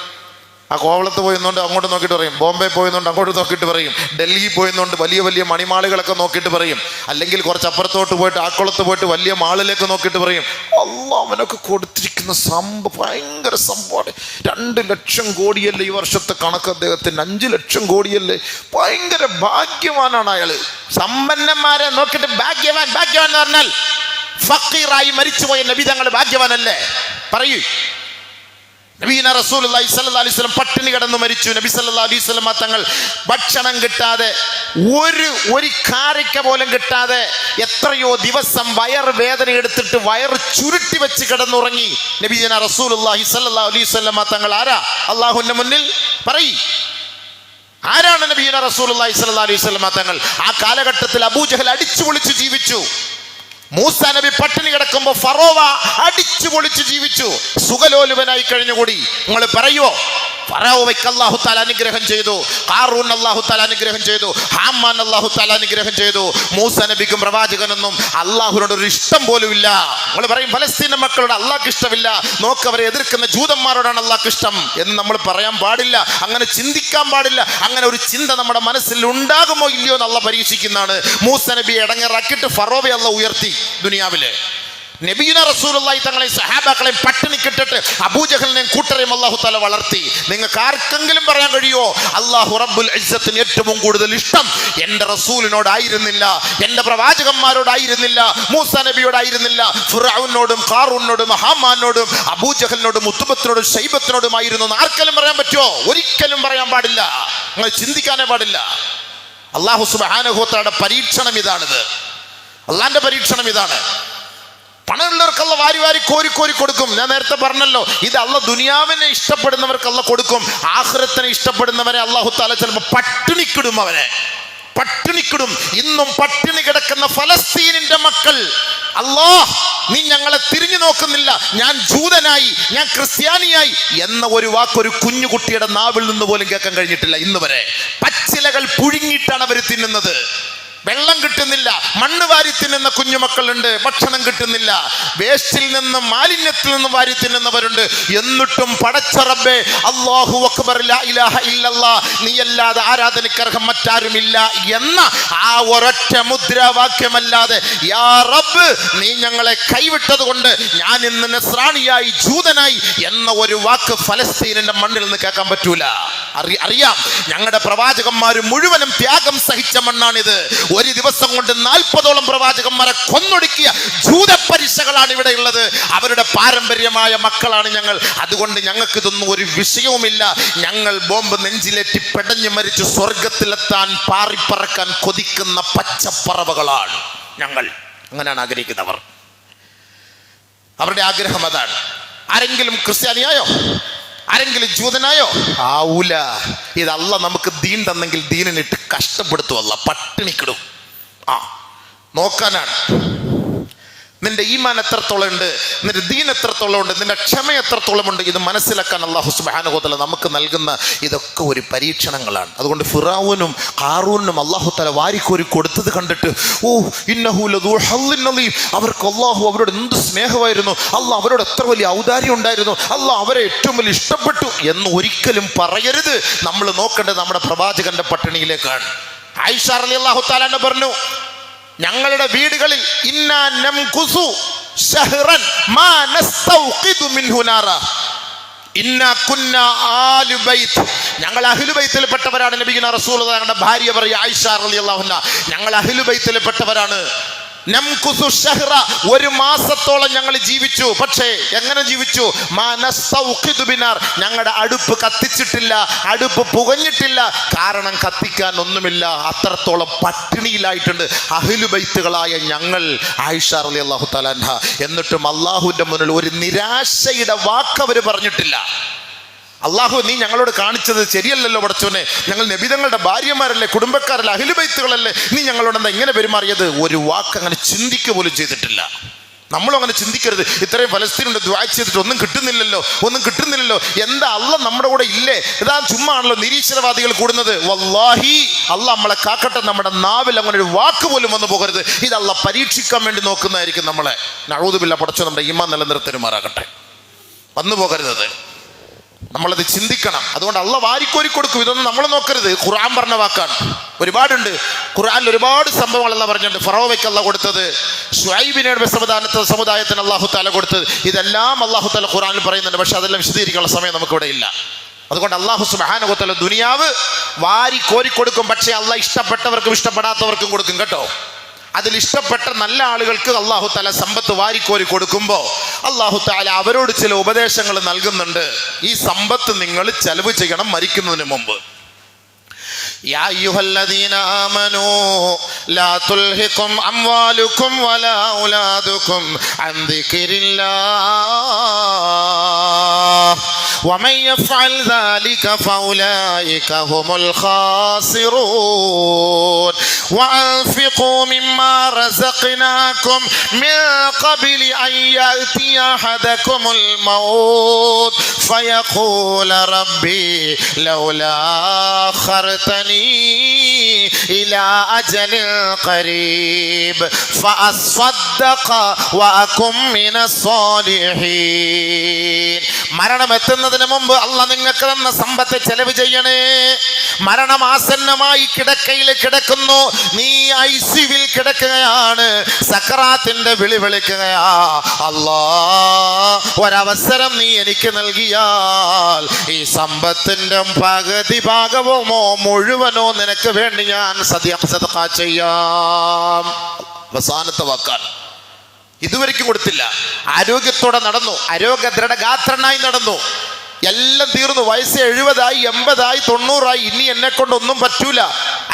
ആ കോവളത്ത് പോയെന്നുകൊണ്ട് അങ്ങോട്ട് നോക്കിയിട്ട് പറയും, ബോംബെ പോയെന്നുകൊണ്ട് അങ്ങോട്ട് നോക്കിയിട്ട് പറയും, ഡൽഹി പോയെന്നുകൊണ്ട് വലിയ വലിയ മണിമാളുകളൊക്കെ നോക്കിയിട്ട് പറയും, അല്ലെങ്കിൽ കുറച്ച് അപ്പുറത്തോട്ട് പോയിട്ട് ആക്കുളത്ത് പോയിട്ട് വലിയ മാളിലേക്ക് നോക്കിയിട്ട് പറയും, അല്ലാഹ് അവനൊക്കെ കൊടുത്തിരിക്കുന്ന ഭയങ്കര സംഭവമാണ്. 2 ലക്ഷം കോടിയല്ലേ ഈ വർഷത്തെ കണക്ക് അദ്ദേഹത്തിന്, 5 ലക്ഷം കോടിയല്ലേ, ഭയങ്കര ഭാഗ്യവാനാണ് അയാൾ. സമ്പന്നന്മാരെ നോക്കിയിട്ട് ഭാഗ്യവാൻ എന്ന് പറഞ്ഞാൽ ഫക്കീറായി മരിച്ചുപോയ നബി തങ്ങൾ ഭാഗ്യവാനല്ലേ? പറയൂ. നബീന റസൂലുള്ളാഹി സ്വല്ലല്ലാഹു അലൈഹി വസല്ലം പട്ടിണി കിടന്ന് മരിച്ചു. നബി സല്ലല്ലാഹു അലൈഹി വസല്ലം തങ്ങൾ ഭക്ഷണം കിട്ടാതെ, ഒരു കാരക്ക പോലും കിട്ടാതെ എത്രയോ ദിവസം വയറുവേദന എടുത്തിട്ട് വയറ് ചുരുട്ടി വെച്ച് കിടന്നുറങ്ങി നബീന റസൂലുള്ളാഹി സ്വല്ലല്ലാഹു അലൈഹി വസല്ലം തങ്ങൾ. ആരാ അല്ലാഹുവിന്റെ മുന്നിൽ? പറയ്, ആരാണ് നബീന റസൂലുള്ളാഹി സ്വല്ലല്ലാഹു അലൈഹി വസല്ലം തങ്ങൾ? ആ കാലഘട്ടത്തിൽ അബൂജഹൽ അടിച്ചു പൊളിച്ചു ജീവിച്ചു. മൂസ നബി പട്ടിണി കിടക്കുമ്പോൾ ഫറോവ അടിച്ചു പൊളിച്ച് ജീവിച്ചു, സുഖലോലുപനായി കഴിഞ്ഞുകൂടി. നിങ്ങൾ പറയുവോ? ഫറോവയ്ക്ക് അല്ലാഹു തആല അനുഗ്രഹം ചെയ്തു, ഖാറൂൻ അല്ലാഹു തആല അനുഗ്രഹം ചെയ്തു, ഹാമാൻ അല്ലാഹു തആല അനുഗ്രഹം ചെയ്തു. മൂസ നബിക്കും പ്രവാചകനൊന്നും അല്ലാഹുവിനോട് ഒരു ഇഷ്ടം പോലും ഇല്ല. നമ്മൾ പറയും ഫലസ്തീൻ മക്കളോട് അല്ലാഹ്ക്ക് ഇഷ്ടമില്ല, നോക്കവരെ എതിർക്കുന്ന ജൂതന്മാരോടാണ് അല്ലാഹ്ക്ക് ഇഷ്ടം എന്ന് നമ്മൾ പറയാൻ പാടില്ല. അങ്ങനെ ചിന്തിക്കാൻ പാടില്ല. അങ്ങനെ ഒരു ചിന്ത നമ്മുടെ മനസ്സിൽ ഉണ്ടാകുമോ ഇല്ലയോ എന്ന് അല്ലാഹ് പരീക്ഷിക്കുന്നതാണ്. മൂസ നബിയെ ഇടങ്ങേറാക്കിയിട്ട് ഫറോവയെ അല്ലാഹ് ഉയർത്തി ദുനിയാവിലെ. നബിയുന റസൂലുള്ളാഹി തങ്ങളെയും സഹാബാക്കളെയും പട്ടിണിക്കിട്ടിട്ട് അബൂജഹലിനെയും കൂട്ടരെയും അല്ലാഹു തആല വളർത്തി. നിങ്ങൾക്ക് ആർക്കെങ്കിലും പറയാൻ കഴിയുമോ അല്ലാഹു റബ്ബുൽ ഇസ്സത്തിന് ഏറ്റവും കൂടുതൽ ഇഷ്ടം എൻ്റെ റസൂലിനോടായിരുന്നില്ല, എൻ്റെ പ്രവാചകന്മാരോടായിരുന്നില്ല, മൂസ നബിയോടായിരുന്നില്ല, ഫിർഔനോടും ഖാറൂനോടും ഹാമാനോടും അബൂജഹലിനോടും ഉത്ബത്തിനോടും ശൈബത്തിനോടുമായിരുന്നു എന്ന് ആർക്കെങ്കിലും പറയാൻ പറ്റുമോ? ഒരിക്കലും പറയാൻ പാടില്ല. നിങ്ങൾ ചിന്തിക്കാനേ പാടില്ല. അല്ലാഹു സുബ്ഹാനഹു വ തആലയുടെ പരീക്ഷണം ഇതാണിത്. അള്ളാന്റെ പരീക്ഷണം ഇതാണ്. പണമുള്ളവർക്ക് അല്ലാഹ് വാരി കോരി കൊടുക്കും. ഞാൻ നേരത്തെ പറഞ്ഞല്ലോ, ഇത് അല്ലാഹ് ദുനിയാവിനെ ഇഷ്ടപ്പെടുന്നവർക്ക് അല്ലാഹ് കൊടുക്കും. ആഖിറത്തിനെ ഇഷ്ടപ്പെടുന്നവരെ അല്ലാഹു തആല ചിലപ്പോൾ പട്ടിണിക്കിടും. ഇന്നും പട്ടിണി കിടക്കുന്ന ഫലസ്തീനിന്റെ മക്കൾ, അല്ലാഹ് നീ ഞങ്ങളെ തിരിഞ്ഞു നോക്കുന്നില്ല, ഞാൻ ജൂതനായി, ഞാൻ ക്രിസ്ത്യാനിയായി എന്ന ഒരു വാക്കൊരു കുഞ്ഞുകുട്ടിയുടെ നാവിൽ നിന്ന് പോലും കേൾക്കാൻ കഴിഞ്ഞിട്ടില്ല ഇന്ന് വരെ. പച്ചിലകൾ പുഴുങ്ങിയിട്ടാണ് അവർ തിന്നുന്നത്. വെള്ളം കിട്ടുന്നില്ല, മണ്ണ് വാരി തിന്നുന്ന കുഞ്ഞുമക്കളുണ്ട്, ഭക്ഷണം കിട്ടുന്നില്ല, വേസ്റ്റിൽ നിന്നും മാലിന്യത്തിൽ നിന്നും വാരി തിന്നുന്നവരുണ്ട്. എന്നിട്ടും പടച്ച റബ്ബേ, അല്ലാഹു അക്ബർ, ലാ ഇലാഹ ഇല്ലല്ലാഹ്, നീയല്ലാതെ ആരാധനക്കർഹം മറ്റാരുമില്ല എന്ന ആ ഒരൊറ്റ മുദ്രാവാക്യമല്ലാതെ യാ റബ്ബ് നീ ഞങ്ങളെ കൈവിട്ടത് കൊണ്ട് ഞാൻ ഇന്ന് നസ്രാണിയായി, ജൂതനായി എന്ന ഒരു വാക്ക് ഫലസ്തീനിന്റെ മണ്ണിൽ നിന്ന് കേൾക്കാൻ പറ്റൂല. അറിയാം, ഞങ്ങളുടെ പ്രവാചകന്മാർ മുഴുവനും ത്യാഗം സഹിച്ച മണ്ണാണിത്. ഒരു ദിവസം കൊണ്ട് 40ഓളം പ്രവാചകന്മാരെ കൊന്നൊടുക്കിയ ജൂതപ്പരിശകളാണ് ഇവിടെ ഉള്ളത്. അവരുടെ പാരമ്പര്യമായ മക്കളാണ് ഞങ്ങൾ. അതുകൊണ്ട് ഞങ്ങൾക്ക് ഇതൊന്നും ഒരു വിഷയവുമില്ല. ഞങ്ങൾ ബോംബ് നെഞ്ചിലേറ്റി പെടഞ്ഞു മരിച്ച് സ്വർഗത്തിലെത്താൻ പാറിപ്പറക്കാൻ കൊതിക്കുന്ന പച്ചപ്പറവകളാണ് ഞങ്ങൾ. അങ്ങനെയാണ് ആഗ്രഹിക്കുന്നവർ. അവരുടെ ആഗ്രഹം അതാണ്. ആരെങ്കിലും ക്രിസ്ത്യാനിയായോ, ആരെങ്കിലും ജൂതനായോ? ആവൂല. ഇത് അല്ല നമുക്ക് ദീൻ തന്നെങ്കിൽ ദീനിനിട്ട് കഷ്ടപ്പെടുത്തുവല്ല, പട്ടിണിക്കിടും. നോക്കാനാണ് നിന്റെ ഈമാൻ എത്രത്തോളം ഉണ്ട്, നിന്റെ ദീൻ എത്രത്തോളം ഉണ്ട്, നിന്റെ ക്ഷമ എത്രത്തോളം ഉണ്ട്, ഇത് മനസ്സിലാക്കാൻ അല്ലാഹു സുബ്ഹാനഹു വ തആല നമുക്ക് നൽകുന്ന ഇതൊക്കെ ഒരു പരീക്ഷണങ്ങളാണ്. അതുകൊണ്ട് ഫിറഔനും ഖാറൂനും അല്ലാഹു തആല വാരിക്കോരി കൊടുത്തത് കണ്ടിട്ട് ഓ ഇന്നഹു ലദൂ ഹള്ളിൻ അലീം, അവർക്ക് അല്ലാഹു അവരോട് എന്ത് സ്നേഹമായിരുന്നു, അല്ലാഹ് അവരോട് എത്ര വലിയ ഔദാര്യം ഉണ്ടായിരുന്നു, അല്ലാഹ് അവരെ ഏറ്റവും വലിയ ഇഷ്ടപ്പെട്ടു എന്ന് ഒരിക്കലും പറയരുത്. നമ്മൾ നോക്കേണ്ടത് നമ്മുടെ പ്രവാചകന്റെ പട്ടിണിയിലേക്കാണ്. ആയിഷ റളിയല്ലാഹു തആല അൻഹ പറഞ്ഞു, ഞങ്ങളുടെ വീടുകളിൽ ഇന്നാ നംകുസു ശഹ്റൻ മാ നസ്തൗഖിദു മിൻഹു നാറ ഇന്നാ കുന്നാ ആലു ബൈത്ത്. ഞങ്ങൾ അഹ്ലു ബൈത്തിൽപ്പെട്ടവരാണ്. നബിയുനാ റസൂലുള്ളാഹി ഞങ്ങളുടെ ഭാര്യ പറയുക, ആയിഷ റളിയല്ലാഹു അൻഹ, ഞങ്ങൾ അഹ്ലു ബൈത്തിൽപ്പെട്ടവരാണ്. നംകുസു ശഹ്റ, ഒരു മാസത്തോളം ഞങ്ങൾ ജീവിച്ചു. പക്ഷേ എങ്ങനെ ജീവിച്ചു? മാനസ്തൗഖിദു ബിനാർ, ഞങ്ങളുടെ അടുപ്പ് കത്തിച്ചിട്ടില്ല, അടുപ്പ് പുകഞ്ഞിട്ടില്ല. കാരണം കത്തിക്കാൻ ഒന്നുമില്ല. അത്രത്തോളം പട്ടിണിയിലായിട്ടുണ്ട് അഹ്ലു ബൈത്തുകളായ ഞങ്ങൾ. ആയിഷ റളിയല്ലാഹു തആല അൻഹ. എന്നിട്ടും അല്ലാഹുവിന്റെ മുന്നിൽ ഒരു നിരാശയുടെ വാക്ക് അവർ പറഞ്ഞിട്ടില്ല. അല്ലാഹു, നീ ഞങ്ങളോട് കാണിച്ചത് ശരിയല്ലല്ലോ പടച്ചോനെ, ഞങ്ങൾ നബിതങ്ങളുടെ ഭാര്യമാരല്ലേ, കുടുംബക്കാരല്ലേ, അഹ്ലു ബൈത്തുകളല്ലേ, നീ ഞങ്ങളോട് എന്താ ഇങ്ങനെ പെരുമാറിയത്? ഒരു വാക്ക് അങ്ങനെ ചിന്തിക്കുക പോലും ചെയ്തിട്ടില്ല. നമ്മളും അങ്ങനെ ചിന്തിക്കരുത്. ഇത്രയും ഫലസ്തീനുണ്ട്, ദുആ ചെയ്തിട്ട് ഒന്നും കിട്ടുന്നില്ലല്ലോ. എന്താ അല്ലാഹ് നമ്മുടെ കൂടെ ഇല്ലേ? ഇതാ ചുമ്മാ ആണല്ലോ നിരീശ്വരവാദികൾ കൂടുന്നത്. വല്ലാഹി അല്ലാഹ് നമ്മളെ കാക്കട്ടെ, നമ്മുടെ നാവിൽ അങ്ങനെ ഒരു വാക്ക് പോലും വന്നു പോകരുത്. ഇത് അല്ലാഹ് പരീക്ഷിക്കാൻ വേണ്ടി നോക്കുന്നതായിരിക്കും നമ്മളെ. നഊദു ബില്ലാഹ്, പടച്ചോ നമ്മുടെ ഈമാൻ നിലനിർത്തരുമാറാകട്ടെ. വന്നു പോകരുത്. നമ്മളത് ചിന്തിക്കണം. അതുകൊണ്ട് അല്ലാഹ് വാരിക്കോരി കൊടുക്കും. ഇതൊന്നും നമ്മൾ നോക്കരുത്. ഖുർആൻ പറഞ്ഞ വാക്കാണ്. ഒരുപാടുണ്ട് ഖുർആനിൽ, ഒരുപാട് സംഭവങ്ങൾ അല്ലാഹ് പറഞ്ഞിട്ടുണ്ട്. ഫറോവയ്ക്ക് അല്ലാഹ് കൊടുത്തത്, ശുഐബിന്റെ സമുദായത്തിന് അല്ലാഹു തആല കൊടുത്തത്, ഇതെല്ലാം അല്ലാഹു തആല ഖുർആനിൽ പറയുന്നുണ്ട്. പക്ഷെ അതെല്ലാം വിശദീകരിക്കാനുള്ള സമയം നമുക്കിവിടെ ഇല്ല. അതുകൊണ്ട് അല്ലാഹു സുബ്ഹാനഹു വ തആല ദുനിയാവ് വാരി കോരി കൊടുക്കും. പക്ഷേ അല്ലാഹ് ഇഷ്ടപ്പെട്ടവർക്കും ഇഷ്ടപ്പെടാത്തവർക്കും കൊടുക്കും കേട്ടോ. അതിൽ ഇഷ്ടപ്പെട്ട നല്ല ആളുകൾക്ക് അല്ലാഹു തആല സമ്പത്ത് വാരിക്കോരി കൊടുക്കുമ്പോൾ അല്ലാഹു തആല അവരോട് ചില ഉപദേശങ്ങൾ നൽകുന്നുണ്ട്. ഈ സമ്പത്ത് നിങ്ങൾ ചെലവ് ചെയ്യണം മരിക്കുന്നതിന് മുമ്പ്. യാ അയ്യുഹല്ലദീന ആമനൂ ലാ തുൽഹികും അംവാലുകും വലാ ഔലാദുകും അൻ ദിക്രില്ലാഹ് വമൻ യഫ്അൽ ദാലിക ഫൗലൈക ഹുമുൽ ഖാസിറൂൻ വഅൻഫിഖൂ മിമ്മാ റസഖ്നാകും മിൻ ഖബ്ലി അൻ യഅതിയ അഹദകുമുൽ മൗത് ഫയഖൂല റബ്ബി ലൗലാ അഖർതനി إلى أجل قريب فأصدق وأكن من الصالحين. മരണം എത്തുന്നതിന് മുമ്പ് അല്ലാഹ് നിങ്ങൾക്ക് തന്ന സമ്പത്ത് ചെലവ് ചെയ്യണേ. മരണം ആസന്നമായി കിടക്കയിൽ കിടക്കുന്നു, നീ ഐസിയുവിൽ കിടക്കുകയാണ്, സക്കറാത്തിന്റെ വിളി വിളിക്കുകയാ, അല്ലാഹ് ഒരവസരം നീ എനിക്ക് നൽകിയാൽ ഈ സമ്പത്തിന്റെ പകുതി ഭാഗമോ മുഴുവനോ നിനക്ക് വേണ്ടി ഞാൻ സദഖ ചെയ്യാം. അവസാനത്തെ വാക്കാണ്. ഇതുവരെയ്ക്കും കൊടുത്തില്ല. ആരോഗ്യത്തോടെ നടന്നു, ആരോഗ്യ ദൃഢഗാത്രനായി നടന്നു, എല്ലാം തീർന്നു. വയസ്സ് 70 80 90 ഇനി എന്നെ കൊണ്ടൊന്നും പറ്റൂല.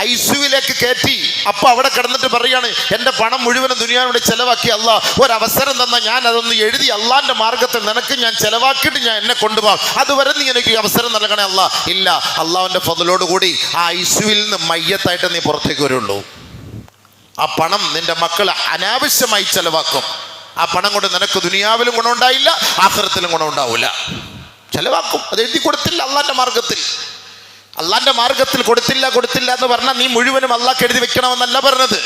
ഐസിയുവിലേക്ക് കയറ്റി. അപ്പൊ അവിടെ കിടന്നിട്ട് പറയാണ്, എന്റെ പണം മുഴുവനും ദുനിയാവിന്റെ ചെലവാക്കി അല്ലാഹ് ഒരവസരം തന്ന ഞാൻ അതൊന്ന് എഴുതി അള്ളാന്റെ മാർഗത്തിൽ നിനക്ക് ഞാൻ ചെലവാക്കിയിട്ട് ഞാൻ എന്നെ കൊണ്ടുപോകാം, അതുവരെ നീ എനിക്ക് അവസരം നൽകണേ അല്ലാഹ്. ഇല്ല, അള്ളാഹുവിന്റെ ഫضലോട് കൂടി ആ ഐസിയുവിൽ നിന്ന് മയ്യത്തായിട്ട് നീ പുറത്തേക്ക് വരുള്ളൂ. ആ പണം നിന്റെ മക്കൾ അനാവശ്യമായി ചെലവാക്കും. ആ പണം കൊണ്ട് നിനക്ക് ദുനിയാവിലും ഗുണമുണ്ടായില്ല, ആഖിറത്തിലും ഗുണമുണ്ടാവില്ല. ചെലവാക്കും. അത് എഴുതി കൊടുത്തില്ല അള്ളാന്റെ മാർഗത്തിൽ. അള്ളാന്റെ മാർഗത്തിൽ കൊടുത്തില്ല എന്ന് പറഞ്ഞാൽ നീ മുഴുവനും അള്ളാഹ് എഴുതി വെക്കണമെന്നല്ല പറഞ്ഞത്.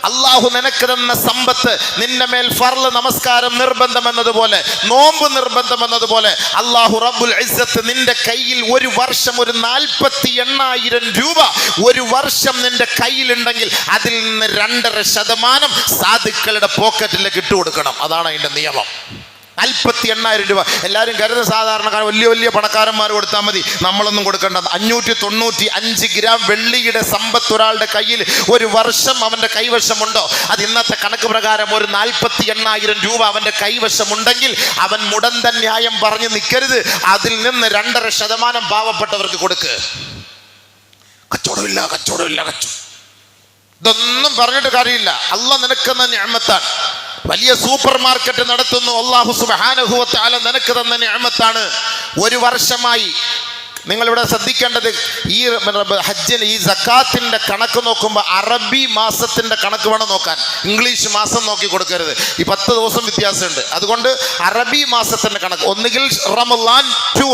അള്ളാഹു നിനക്ക് തന്ന സമ്പത്ത്, നിന്റെ മേൽ ഫർള് നമസ്കാരം നിർബന്ധമെന്നതുപോലെ, നോമ്പ് നിർബന്ധമെന്നതുപോലെ, അള്ളാഹു റബ്ബുൽ ഇസ്സത്ത് നിന്റെ കയ്യിൽ ഒരു വർഷം ഒരു 48,000 രൂപ ഒരു വർഷം നിന്റെ കയ്യിലുണ്ടെങ്കിൽ അതിൽ നിന്ന് 2.5% സാധുക്കളുടെ പോക്കറ്റിലേക്ക് ഇട്ട് കൊടുക്കണം. അതാണ് അതിന്റെ നിയമം. 48,000 രൂപ. എല്ലാവരും കരുതുന്ന സാധാരണക്കാർ വലിയ വലിയ പണക്കാരന്മാർ കൊടുത്താൽ മതി, നമ്മളൊന്നും കൊടുക്കേണ്ട. 595 ഗ്രാം വെള്ളിയുടെ സമ്പത്ത് ഒരാളുടെ കയ്യിൽ ഒരു വർഷം അവന്റെ കൈവശമുണ്ടോ, അത് ഇന്നത്തെ കണക്ക് പ്രകാരം ഒരു 48,000 രൂപ അവന്റെ കൈവശമുണ്ടെങ്കിൽ അവൻ മുടന്ത ന്യായം പറഞ്ഞ് നിൽക്കരുത്. അതിൽ നിന്ന് 2.5% പാവപ്പെട്ടവർക്ക് കൊടുക്ക്. കച്ചവടമില്ല. ഇതൊന്നും പറഞ്ഞിട്ട് കാര്യമില്ല. അള്ളാഹ് നിനക്കെന്ന നിഅമത്താണ്. വലിയ സൂപ്പർ മാർക്കറ്റ് നടത്തുന്നു അല്ലാഹു സുബ്ഹാനഹു വ തആല നിനക്ക് തന്ന നിഅമത്താണ്. ഒരു വർഷമായി നിങ്ങളിവിടെ ശ്രദ്ധിക്കേണ്ടത്, ഈ ഹജ്ജിന് ഈ സക്കാത്തിന്റെ കണക്ക് നോക്കുമ്പോൾ അറബി മാസത്തിന്റെ കണക്ക് വേണം നോക്കാൻ. ഇംഗ്ലീഷ് മാസം നോക്കി കൊടുക്കരുത്. ഈ 10 ദിവസം വ്യത്യാസമുണ്ട്. അതുകൊണ്ട് അറബി മാസത്തിന്റെ കണക്ക് ഒന്നുകിൽ റമളാൻ ടു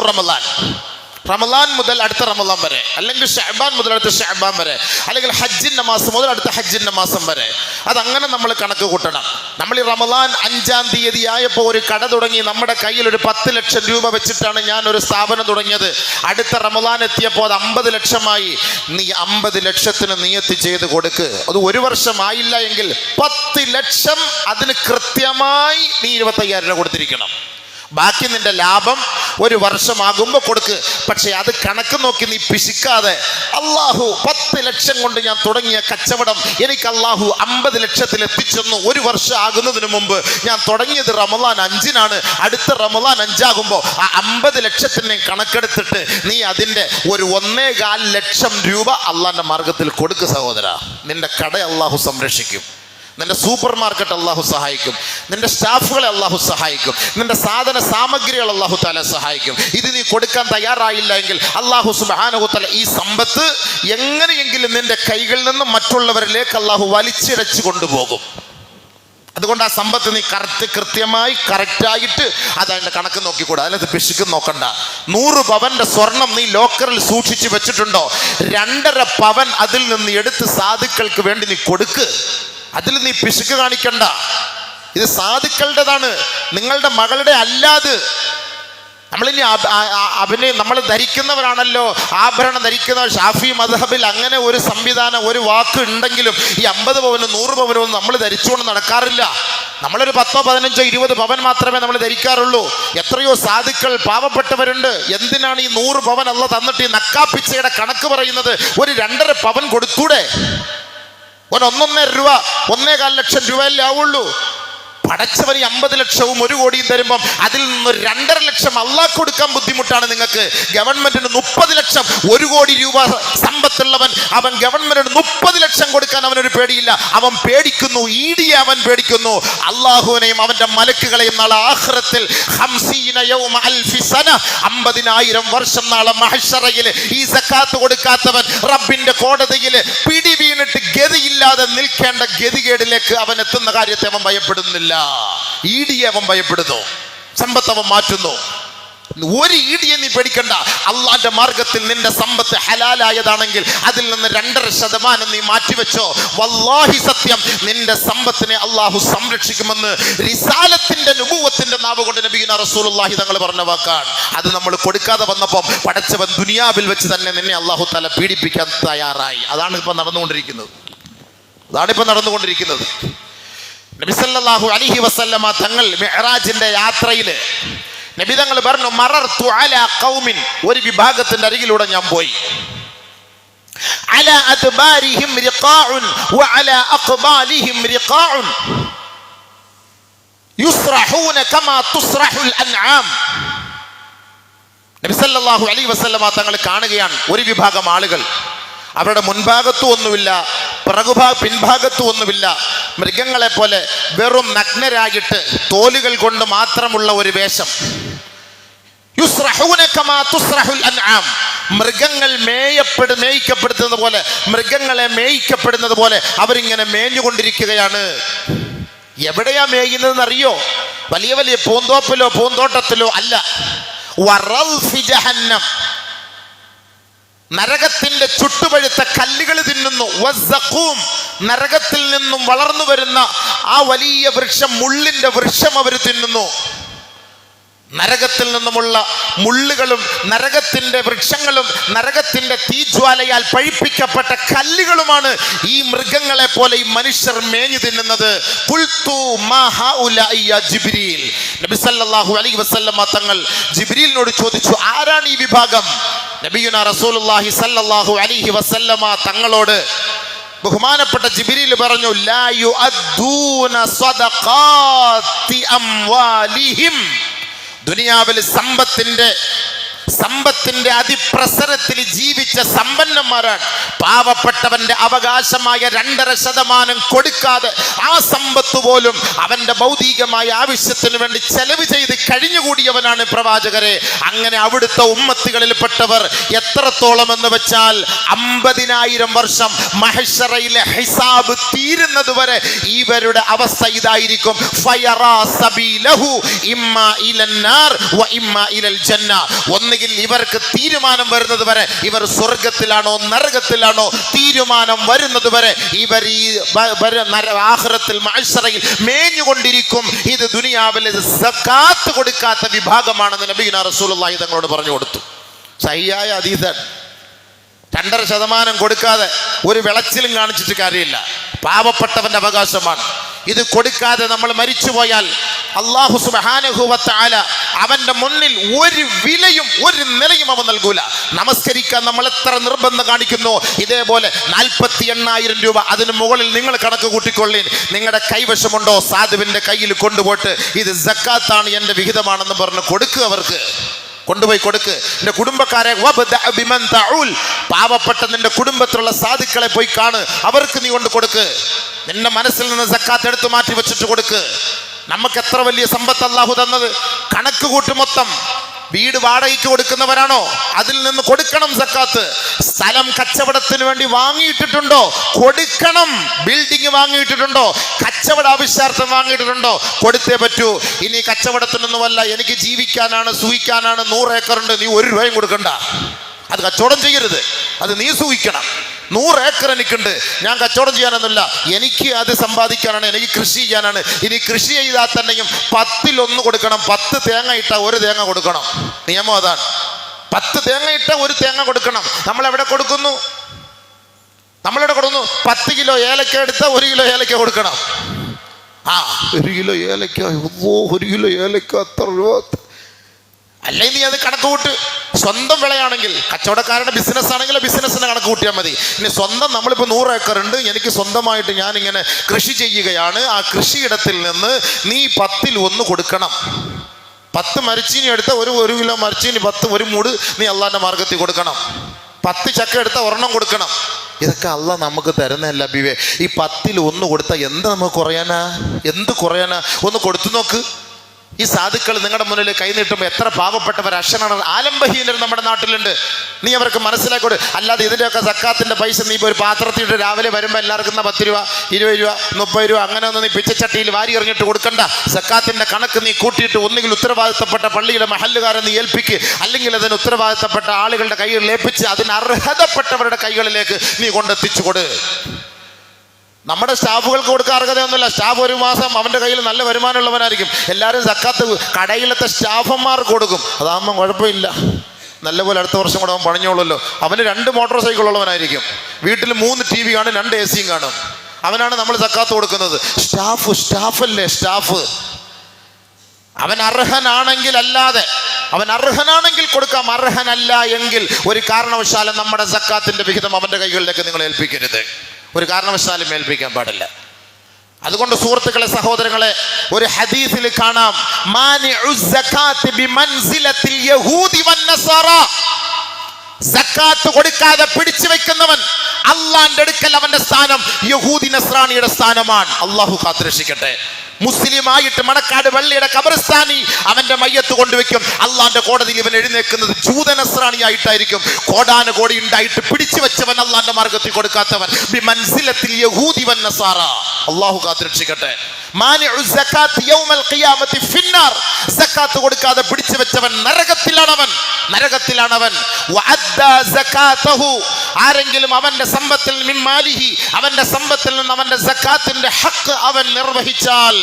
റമളാൻ മുതൽ അടുത്ത റമളാൻ വരെ, അല്ലെങ്കിൽ ഷഅബാൻ മുതൽ അടുത്ത ഷഅബാൻ വരെ, അല്ലെങ്കിൽ ഹജ്ജിന്റെ മാസം മുതൽ അടുത്ത ഹജ്ജിന്റെ മാസം വരെ. അതങ്ങനെ നമ്മൾ കണക്ക് കൂട്ടണം. നമ്മൾ ഈ റമളാൻ 5-ാം തീയതി ആയപ്പോൾ ഒരു കട തുടങ്ങി. നമ്മുടെ കയ്യിൽ ഒരു 10 ലക്ഷം രൂപ വെച്ചിട്ടാണ് ഞാൻ ഒരു സ്ഥാപനം തുടങ്ങിയത്. അടുത്ത റമളാൻ എത്തിയപ്പോൾ അത് 50 ലക്ഷമായി. നീ 50 ലക്ഷത്തിന് നിയത്ത് ചെയ്ത് കൊടുക്ക്. അത് ഒരു വർഷം ആയില്ല എങ്കിൽ 10 ലക്ഷം അതിന് കൃത്യമായി നീ 25,000 രൂപ കൊടുത്തിരിക്കണം. ബാക്കി നിന്റെ ലാഭം ഒരു വർഷമാകുമ്പോൾ കൊടുക്ക്. പക്ഷെ അത് കണക്ക് നോക്കി നീ പിശിക്കാതെ, അള്ളാഹു 10 ലക്ഷം കൊണ്ട് ഞാൻ തുടങ്ങിയ കച്ചവടം എനിക്ക് അള്ളാഹു 50 ലക്ഷത്തിൽ എത്തിച്ചെന്നു. ഒരു വർഷം ആകുന്നതിന് മുമ്പ് ഞാൻ തുടങ്ങിയത് റമളാൻ 5-നാണ്. അടുത്ത റമളാൻ 5 ആകുമ്പോൾ ആ 50 ലക്ഷത്തിന് കണക്കെടുത്തിട്ട് നീ അതിൻ്റെ ഒരു 1.25 ലക്ഷം രൂപ അള്ളാന്റെ മാർഗത്തിൽ കൊടുക്ക് സഹോദര. നിന്റെ കട അള്ളാഹു സംരക്ഷിക്കും. നിന്റെ സൂപ്പർ മാർക്കറ്റ് അള്ളാഹു സഹായിക്കും. നിന്റെ സ്റ്റാഫുകളെ അള്ളാഹു സഹായിക്കും. നിന്റെ സാധന സാമഗ്രികൾ അള്ളാഹു തആല സഹായിക്കും. ഇത് നീ കൊടുക്കാൻ തയ്യാറായില്ല എങ്കിൽ അള്ളാഹു സുബ്ഹാനഹു വ തആല ഈ സമ്പത്ത് എങ്ങനെയെങ്കിലും നിന്റെ കൈകളിൽ നിന്ന് മറ്റുള്ളവരിലേക്ക് അള്ളാഹു വലിച്ചിഴച്ചു കൊണ്ടുപോകും. അതുകൊണ്ട് ആ സമ്പത്ത് നീ കൃത്യമായി കറക്റ്റായിട്ട് അതതിൻ്റെ കണക്ക് നോക്കിക്കൂടാ. അതിനകത്ത് പിശുക്കും നോക്കണ്ട. 100 പവന്റെ സ്വർണം നീ ലോക്കറിൽ സൂക്ഷിച്ച് വെച്ചിട്ടുണ്ടോ, 2.5 പവൻ അതിൽ നിന്ന് എടുത്ത് സാധുക്കൾക്ക് വേണ്ടി നീ കൊടുക്ക്. അതിൽ നീ പിശുക്ക് കാണിക്കണ്ട. ഇത് സാധുക്കളുടേതാണ്, നിങ്ങളുടെ മകളുടെ അല്ലാതെ. നമ്മൾ ധരിക്കുന്നവരാണല്ലോ ആഭരണം ധരിക്കുന്നവർ. ഷാഫി മദ്ഹബിൽ അങ്ങനെ ഒരു സംവിധാനം, ഒരു വാക്ക് ഉണ്ടെങ്കിലും ഈ 50 പവനും 100 പവനും ഒന്നും നമ്മൾ ധരിച്ചുകൊണ്ട് നടക്കാറില്ല. നമ്മളൊരു 10, 15, 20 പവൻ മാത്രമേ നമ്മൾ ധരിക്കാറുള്ളൂ. എത്രയോ സാധുക്കൾ പാവപ്പെട്ടവരുണ്ട്. എന്തിനാണ് ഈ 100 പവൻ അള്ളാഹ് തന്നിട്ട് ഈ നക്കാപ്പിച്ചയുടെ കണക്ക് പറയുന്നത്? ഒരു 2.5 പവൻ കൊടുത്തൂടെ? ഒരു 1.5 രൂപ 1.25 ലക്ഷം രൂപയല്ലേ ആവുള്ളൂ. പടച്ചവന് 50 ലക്ഷവും 1 കോടിയും തരുമ്പം അതിൽ നിന്ന് 2.5 ലക്ഷം അള്ളാഹ് കൊടുക്കാൻ ബുദ്ധിമുട്ടാണ് നിങ്ങൾക്ക്. ഗവൺമെന്റിന് 30 ലക്ഷം 1 കോടി രൂപ സമ്പത്തുള്ളവൻ അവൻ ഗവൺമെന്റിന് 30 ലക്ഷം കൊടുക്കാൻ അവനൊരു പേടിയില്ല. അവൻ പേടിക്കുന്നു, ഈടിയെ അവൻ പേടിക്കുന്നു. അള്ളാഹുവിനെയും അവന്റെ മലക്കുകളെയും നാളെ ആഖിറത്തിൽ 50,000 വർഷം നാളെ മഹ്ശറയിൽ ഈ സക്കാത്ത് കൊടുക്കാത്തവൻ റബ്ബിന്റെ കോടതിയിൽ പിടി വീണിട്ട് ഗതിയില്ലാതെ നിൽക്കേണ്ട ഗതികേടിലേക്ക് അവൻ എത്തുന്ന കാര്യത്തെ അവൻ ഭയപ്പെടുന്നില്ല. ഈടിയെ അവൻ ഭയപ്പെടുന്നു, സമ്പത്ത് അവൻ മാറ്റുന്നു. ഒരു ഈടിയെ നീ പേടിക്കണ്ട. അള്ളാന്റെ മാർഗത്തിൽ നിന്റെ സമ്പത്ത് ഹലാലായതാണെങ്കിൽ അതിൽ നിന്ന് 2.5% നീ മാറ്റിവെച്ചോ. വല്ലാഹി സത്യം, നിന്റെ സമ്പത്തിനെ അള്ളാഹു സംരക്ഷിക്കുമെന്ന് റിസാലത്തിന്റെ നുബുവത്തിന്റെ നാവ് കൊണ്ട് നബിയുനാ റസൂലുള്ളാഹി തങ്ങൾ പറഞ്ഞ വാക്കാണ്. അത് നമ്മൾ കൊടുക്കാതെ വന്നപ്പോൾ പടച്ചവൻ ദുനിയാവിൽ വെച്ച് തന്നെ നിന്നെ അള്ളാഹു തആല പീഡിപ്പിക്കാൻ തയ്യാറായി. അതാണ് ഇപ്പൊ നടന്നുകൊണ്ടിരിക്കുന്നത്. നബി സല്ലല്ലാഹു അലൈഹി വസല്ലമ തങ്ങൾ മിഅ്റാജിന്റെ യാത്രയിൽ നബി തങ്ങൾ പറഞ്ഞു, മറർതു അലാ ഖൗമിൻ, ഒരു വിഭാഗത്തിന്റെ അരികിലൂടെ ഞാൻ പോയി. അലാ അദ്ബാരിഹിം റിഖാഉൻ വഅലാ അഖ്ബാലിഹിം റിഖാഉൻ യുസ്റഹൂന കമാ തുസ്റഹുൽ അൻആം. നബി സല്ലല്ലാഹു അലൈഹി വസല്ലമ തങ്ങൾ കാണുകയാണ് ഒരു വിഭാഗം ആളുകൾ, അവരുടെ മുൻഭാഗത്തും ഒന്നുമില്ല, പിൻഭാഗത്തും ഒന്നുമില്ല, മൃഗങ്ങളെ പോലെ വെറും നഗ്നരായിട്ട് തോലുകൾ കൊണ്ട് മാത്രമുള്ള ഒരു വേഷം. മൃഗങ്ങൾ മേയിക്കപ്പെടുന്നത് പോലെ, മൃഗങ്ങളെ മേയിക്കപ്പെടുന്നത് പോലെ അവരിങ്ങനെ മേഞ്ഞുകൊണ്ടിരിക്കുകയാണ്. എവിടെയാ മേയുന്നതെന്ന് അറിയോ? വലിയ വലിയ പൂന്തോട്ടത്തിലോ അല്ല. നരകത്തിന്റെ ചുട്ടുപഴുത്ത കല്ലുകൾ തിന്നുന്നു. വസ്സഖൂം, നരകത്തിൽ നിന്നും വളർന്നു വരുന്ന ആ വലിയ വൃക്ഷം, മുള്ളിന്റെ വൃക്ഷം അവർ തിന്നുന്നു. നരകത്തിൽ നിന്നുമുള്ള മുള്ളുകളും നരകത്തിന്റെ വൃക്ഷങ്ങളും നരകത്തിന്റെ തീജ്വാലയാൽ പഴിപ്പിക്കപ്പെട്ട കല്ലുകളുമാണ് ഈ മൃഗങ്ങളെ പോലെ ഈ മനുഷ്യർ മേഞ്ഞു തിന്നുന്നത്. ഖുൽതു മാ ഹൗലാഇ യാ ജിബ്രീൽ, നബി സല്ലല്ലാഹു അലൈഹി വസല്ലമ തങ്ങൾ ജിബ്രീലിനോട് ചോദിച്ചു, ആരാണ് ഈ വിഭാഗം? നബിയുനാ റസൂലുള്ളാഹി സല്ലല്ലാഹു അലൈഹി വസല്ലമ തങ്ങളോട് ബഹുമാനപ്പെട്ട ജിബ്രീൽ പറഞ്ഞു, ലാ യുഅദ്ദൂന സദഖാതി അംവാലിഹിം, ദുനിയാവിൽ സമ്പത്തിന്റെ അതിപ്രസരത്തിൽ ജീവിച്ച സമ്പന്നന്മാരാണ്. പാവപ്പെട്ടവന്റെ അവകാശമായ 2.5% കൊടുക്കാതെ ആ സമ്പത്ത് പോലും അവന്റെ ഭൗതികമായ ആവശ്യത്തിന് വേണ്ടി ചെലവ് ചെയ്ത് കഴിഞ്ഞുകൂടിയവനാണ് പ്രവാചകരെ. അങ്ങനെ അവിടുത്തെ ഉമ്മത്തുകളിൽപ്പെട്ടവർ എത്രത്തോളം എന്ന് വെച്ചാൽ 50,000 വർഷം മഹ്ശറയിലെ ഹിസാബ് തീരുന്നത് വരെ ഇവരുടെ അവസ്ഥ ഇതായിരിക്കും. ഫയറാ സബീലഹു ഇമ്മാ ഇലന്നാർ വ ഇമ്മാ ഇലൽ ജന്ന, ഒന്നുകിൽ ഇവർക്ക് തീരുമാനം വരുന്നത് വരെ ഇവർ സ്വർഗത്തിലാണോ നരകത്തിലാണോ തീരുമാനം വരുന്നത് വരെ ഇവർ ഈ ആഖിറത്തിൽ മഹ്ശറയിൽ മേഞ്ഞുകൊണ്ടിരിക്കും. ഇത് ദുനിയാവിൽ സകാത്ത് കൊടുക്കാത്ത വിഭാഗമാണെന്ന് നബിയുനാ റസൂലുള്ളാഹി തങ്ങളോട് പറഞ്ഞു കൊടുത്തു. സഹിയായ ഹദീസാണ്. 2.5% കൊടുക്കാതെ ഒരു വിളച്ചിലും കാണിച്ചിട്ട് കാര്യമില്ല. പാവപ്പെട്ടവന്റെ അവകാശമാണ്. ഇത് കൊടുക്കാതെ നമ്മൾ മരിച്ചുപോയാൽ അല്ലാഹു സുബ്ഹാനഹു വ തആല അവന്റെ മുന്നിൽ ഒരു വിലയും ഒരു നിലയും അവൻ നൽകൂല. നമസ്കരിക്കാൻ നമ്മൾ എത്ര നിർബന്ധം കാണിക്കുന്നു, ഇതേപോലെ 48,000 രൂപ അതിന് മുകളിൽ നിങ്ങൾ കണക്ക് കൂട്ടിക്കൊള്ളീൻ. നിങ്ങളുടെ കൈവശമുണ്ടോ? സാധുവിന്റെ കയ്യിൽ കൊണ്ടുപോയിട്ട് ഇത് സക്കാത്താണ്, എൻ്റെ വിഹിതമാണെന്ന് പറഞ്ഞ് കൊടുക്കുക. അവർക്ക് കൊണ്ടുപോയി കൊടുക്ക്. നിന്റെ കുടുംബക്കാരെ, പാവപ്പെട്ട നിന്റെ കുടുംബത്തിലുള്ള സാധുക്കളെ പോയി കാണ്, അവർക്ക് നീ കൊണ്ട് കൊടുക്ക്. നിന്റെ മനസ്സിൽ നിന്ന് സക്കാത്ത് എടുത്തു മാറ്റി വെച്ചിട്ട് കൊടുക്ക്. നമുക്ക് എത്ര വലിയ സമ്പത്ത് അല്ലാഹു തന്നത്. കണക്ക് കൂട്ട് മൊത്തം. വീട് വാടകയ്ക്ക് കൊടുക്കുന്നവരാണോ? അതിൽ നിന്ന് കൊടുക്കണം സക്കാത്ത്. സ്ഥലം കച്ചവടത്തിന് വേണ്ടി വാങ്ങിയിട്ടിട്ടുണ്ടോ? കൊടുക്കണം. ബിൽഡിംഗ് വാങ്ങിയിട്ടിട്ടുണ്ടോ? കച്ചവട ആവശ്യാർത്ഥം വാങ്ങിയിട്ടുണ്ടോ? കൊടുത്തേ പറ്റൂ. ഇനി കച്ചവടത്തിനൊന്നുമല്ല, എനിക്ക് ജീവിക്കാനാണ്, സൂഹിക്കാനാണ്, 100 ഏക്കറുണ്ട്, നീ 1 രൂപയും കൊടുക്കണ്ട. അത് കച്ചവടം ചെയ്യരുത്, അത് നീ സൂഹിക്കണം. 100 ഏക്കർ എനിക്കുണ്ട്, ഞാൻ കച്ചവടം ചെയ്യാനൊന്നുമില്ല, എനിക്ക് അത് സമ്പാദിക്കാനാണ്, എനിക്ക് കൃഷി ചെയ്യാനാണ്. ഇനി കൃഷി ചെയ്താൽ തന്നെയും 10ൽ 1 കൊടുക്കണം. 10 തേങ്ങ ഇട്ടാൽ 1 തേങ്ങ കൊടുക്കണം. നിയമം അതാണ്. 10 തേങ്ങ ഇട്ടാൽ 1 തേങ്ങ കൊടുക്കണം. നമ്മളെവിടെ കൊടുക്കുന്നു? 10 കിലോ ഏലക്ക എടുത്താൽ 1 കിലോ ഏലക്ക കൊടുക്കണം. 1 കിലോ ഏലക്ക, 1 കിലോ ഏലക്ക അത്ര രൂപ. അല്ലെങ്കിൽ നീ അത് കണക്ക് കൂട്ട്. സ്വന്തം വിളയാണെങ്കിൽ, കച്ചവടക്കാരുടെ ബിസിനസ് ആണെങ്കിൽ ബിസിനസ്സിന് കണക്ക് കൂട്ടിയാൽ മതി. ഇനി സ്വന്തം, നമ്മളിപ്പോൾ 100 ഏക്കർ ഉണ്ട്, എനിക്ക് സ്വന്തമായിട്ട് ഞാനിങ്ങനെ കൃഷി ചെയ്യുകയാണ്, ആ കൃഷിയിടത്തിൽ നിന്ന് നീ 10ൽ 1 കൊടുക്കണം. 10 മരച്ചീനി എടുത്ത 1 കിലോ മരച്ചീനി 10 1 മൂട് നീ അള്ളാന്റെ മാർഗത്തിൽ കൊടുക്കണം. 10 ചക്ക എടുത്ത 1 കൊടുക്കണം. ഇതൊക്കെ അള്ളാഹ് നമുക്ക് തരുന്നതല്ല ബിവേ. ഈ 10ൽ 1 കൊടുത്താൽ എന്ത് നമുക്ക് കുറയാനാ? എന്ത് കുറയാനാ? ഒന്ന് കൊടുത്തു നോക്ക്. ഈ സാധുക്കൾ നിങ്ങളുടെ മുന്നിൽ കൈനീട്ടുമ്പോൾ എത്ര പാവപ്പെട്ടവർ, അക്ഷരാണ്, ആലംബഹീനർ നമ്മുടെ നാട്ടിലുണ്ട്. നീ അവർക്ക് മനസ്സിലാക്കോട്. അല്ലാതെ ഇതിൻ്റെയൊക്കെ സക്കാത്തിൻ്റെ പൈസ നീ ഇപ്പോൾ ഒരു പാത്രത്തിലിട്ട് രാവിലെ വരുമ്പോൾ എല്ലാവർക്കും 10 രൂപ 20 രൂപ 30 രൂപ അങ്ങനെ ഒന്നും നീ പിച്ചച്ചട്ടിയിൽ വാരി എറിഞ്ഞിട്ട് കൊടുക്കണ്ട. സക്കാത്തിൻ്റെ കണക്ക് നീ കൂട്ടിയിട്ട് ഒന്നുകിൽ ഉത്തരവാദിത്തപ്പെട്ട പള്ളിയുടെ മഹല്ലുകാരെ നീ ഏൽപ്പിക്ക്, അല്ലെങ്കിൽ അതിന് ഉത്തരവാദിത്തപ്പെട്ട ആളുകളുടെ കൈകളിൽ ഏൽപ്പിച്ച് അതിന് അർഹതപ്പെട്ടവരുടെ കൈകളിലേക്ക് നീ കൊണ്ടെത്തിച്ചു കൊടു. നമ്മുടെ സ്റ്റാഫുകൾക്ക് കൊടുക്കാൻ അർഹതയൊന്നുമില്ല. സ്റ്റാഫ് 1 മാസം അവൻ്റെ കയ്യിൽ നല്ല വരുമാനമുള്ളവനായിരിക്കും. എല്ലാവരും സക്കാത്ത് കടയിലത്തെ സ്റ്റാഫന്മാർക്ക് കൊടുക്കും. അതാകുമ്പം കുഴപ്പമില്ല, നല്ലപോലെ അടുത്ത വർഷം കൂടെ അവൻ പണിഞ്ഞോളൂല്ലോ. അവന് 2 മോട്ടോർ സൈക്കിൾ ഉള്ളവനായിരിക്കും. വീട്ടിൽ 3 TV കാണും, 2 AC കാണും. അവനാണ് നമ്മൾ സക്കാത്ത് കൊടുക്കുന്നത്. സ്റ്റാഫല്ലേ സ്റ്റാഫ്. അവൻ അർഹനാണെങ്കിൽ, അല്ലാതെ അവൻ അർഹനാണെങ്കിൽ കൊടുക്കാം. അർഹനല്ല എങ്കിൽ ഒരു കാരണവശാലും നമ്മുടെ സക്കാത്തിന്റെ വിഹിതം അവൻ്റെ കൈകളിലേക്ക് നിങ്ങൾ ഏൽപ്പിക്കരുത്. ഒരു കാരണവശാലും ഏൽപ്പിക്കാൻ പാടില്ല. അതുകൊണ്ട് സുഹൃത്തുക്കളെ, സഹോദരങ്ങളെ, ഒരു ഹദീസിൽ കാണാം, സക്കാത്ത് കൊടുക്കാതെ പിടിച്ചു വെക്കുന്നവൻ അള്ളാന്റെ അടുക്കൽ അവന്റെ സ്ഥാനം യഹൂദി നസ്രാണിയുടെ സ്ഥാനമാണ്. അള്ളാഹു കാത്തുരക്ഷിക്കട്ടെ. മുസ്ലിമായിട്ട് മണക്കാട് വെള്ളിയുടെ ഖബർസ്ഥാനി അവന്റെ മയ്യത്ത് കൊണ്ടുവെക്കും. അള്ളാന്റെ കോടതിയിൽ ഇവൻ എഴുന്നേൽക്കുന്നത് ജൂത നസ്രാണിയായിട്ടായിരിക്കും. കോടാനുകോടി ഉണ്ടായിട്ട് പിടിച്ചു വെച്ചവൻ, അള്ളാന്റെ മാർഗത്തിൽ കൊടുക്കാത്തവൻ. ബിമൻസിലത്തിൽ യഹൂദി വൻ നസാറ. അള്ളാഹു കാത്തുരക്ഷിക്കട്ടെ. മാനിഉ സകാത്ത് യൗമൽ ഖിയാമത്തി ഫിന്നാർ. സകാത്ത് കൊടുക്കാതെ പിടിച്ചു വെച്ചവൻ നരകത്തിലാണവൻ. വഅദ്ദാ സകാതഹു, ആരെങ്കിലും അവന്റെ സമ്പത്തിൽ മിൻമാലിഹി, അവന്റെ സമ്പത്തിൽ നിന്ന് അവന്റെ സകാത്തിന്റെ ഹഖ് അവൻ നിർവഹിച്ചാൽ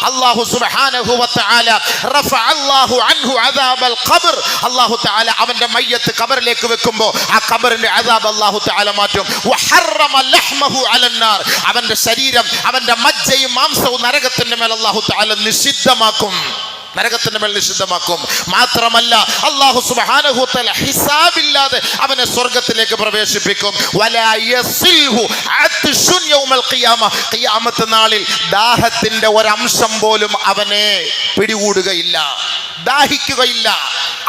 അല്ലാഹു സുബ്ഹാനഹു വ തആല റഫഅ അല്ലാഹു അൻഹു അദാബൽ ഖബ്ർ, അല്ലാഹു തആല അവന്റെ മയ്യത്ത് ഖബറിലേക്ക് വെക്കുമ്പോൾ ആ ഖബറിന്റെ അദാബ് അല്ലാഹു തആല മാറ്റും. വഹറമ ലഹ്മഹു അലന്നാർ, അവന്റെ ശരീരം, അവന്റെ മജ്ജയും മാംസവും നരകത്തിന്റെ മേൽ അല്ലാഹു തആല നിഷിദ്ധമാക്കും. മാത്രമല്ല അല്ലാഹു സുബ്ഹാനഹു വ തആല ഹിസാബില്ലാതെ അവനെ സ്വർഗ്ഗത്തിലേക്ക് പ്രവേശിപ്പിക്കും. വലാ യസിൽഹു അത്ശുൻ യൗമൽ ഖിയാമ, ഖിയാമത്ത് നാളിൽ ദാഹത്തിന്റെ ഒരംശം പോലും അവനെ പിടികൂടുകയില്ല, ദാഹിക്കുകയില്ല.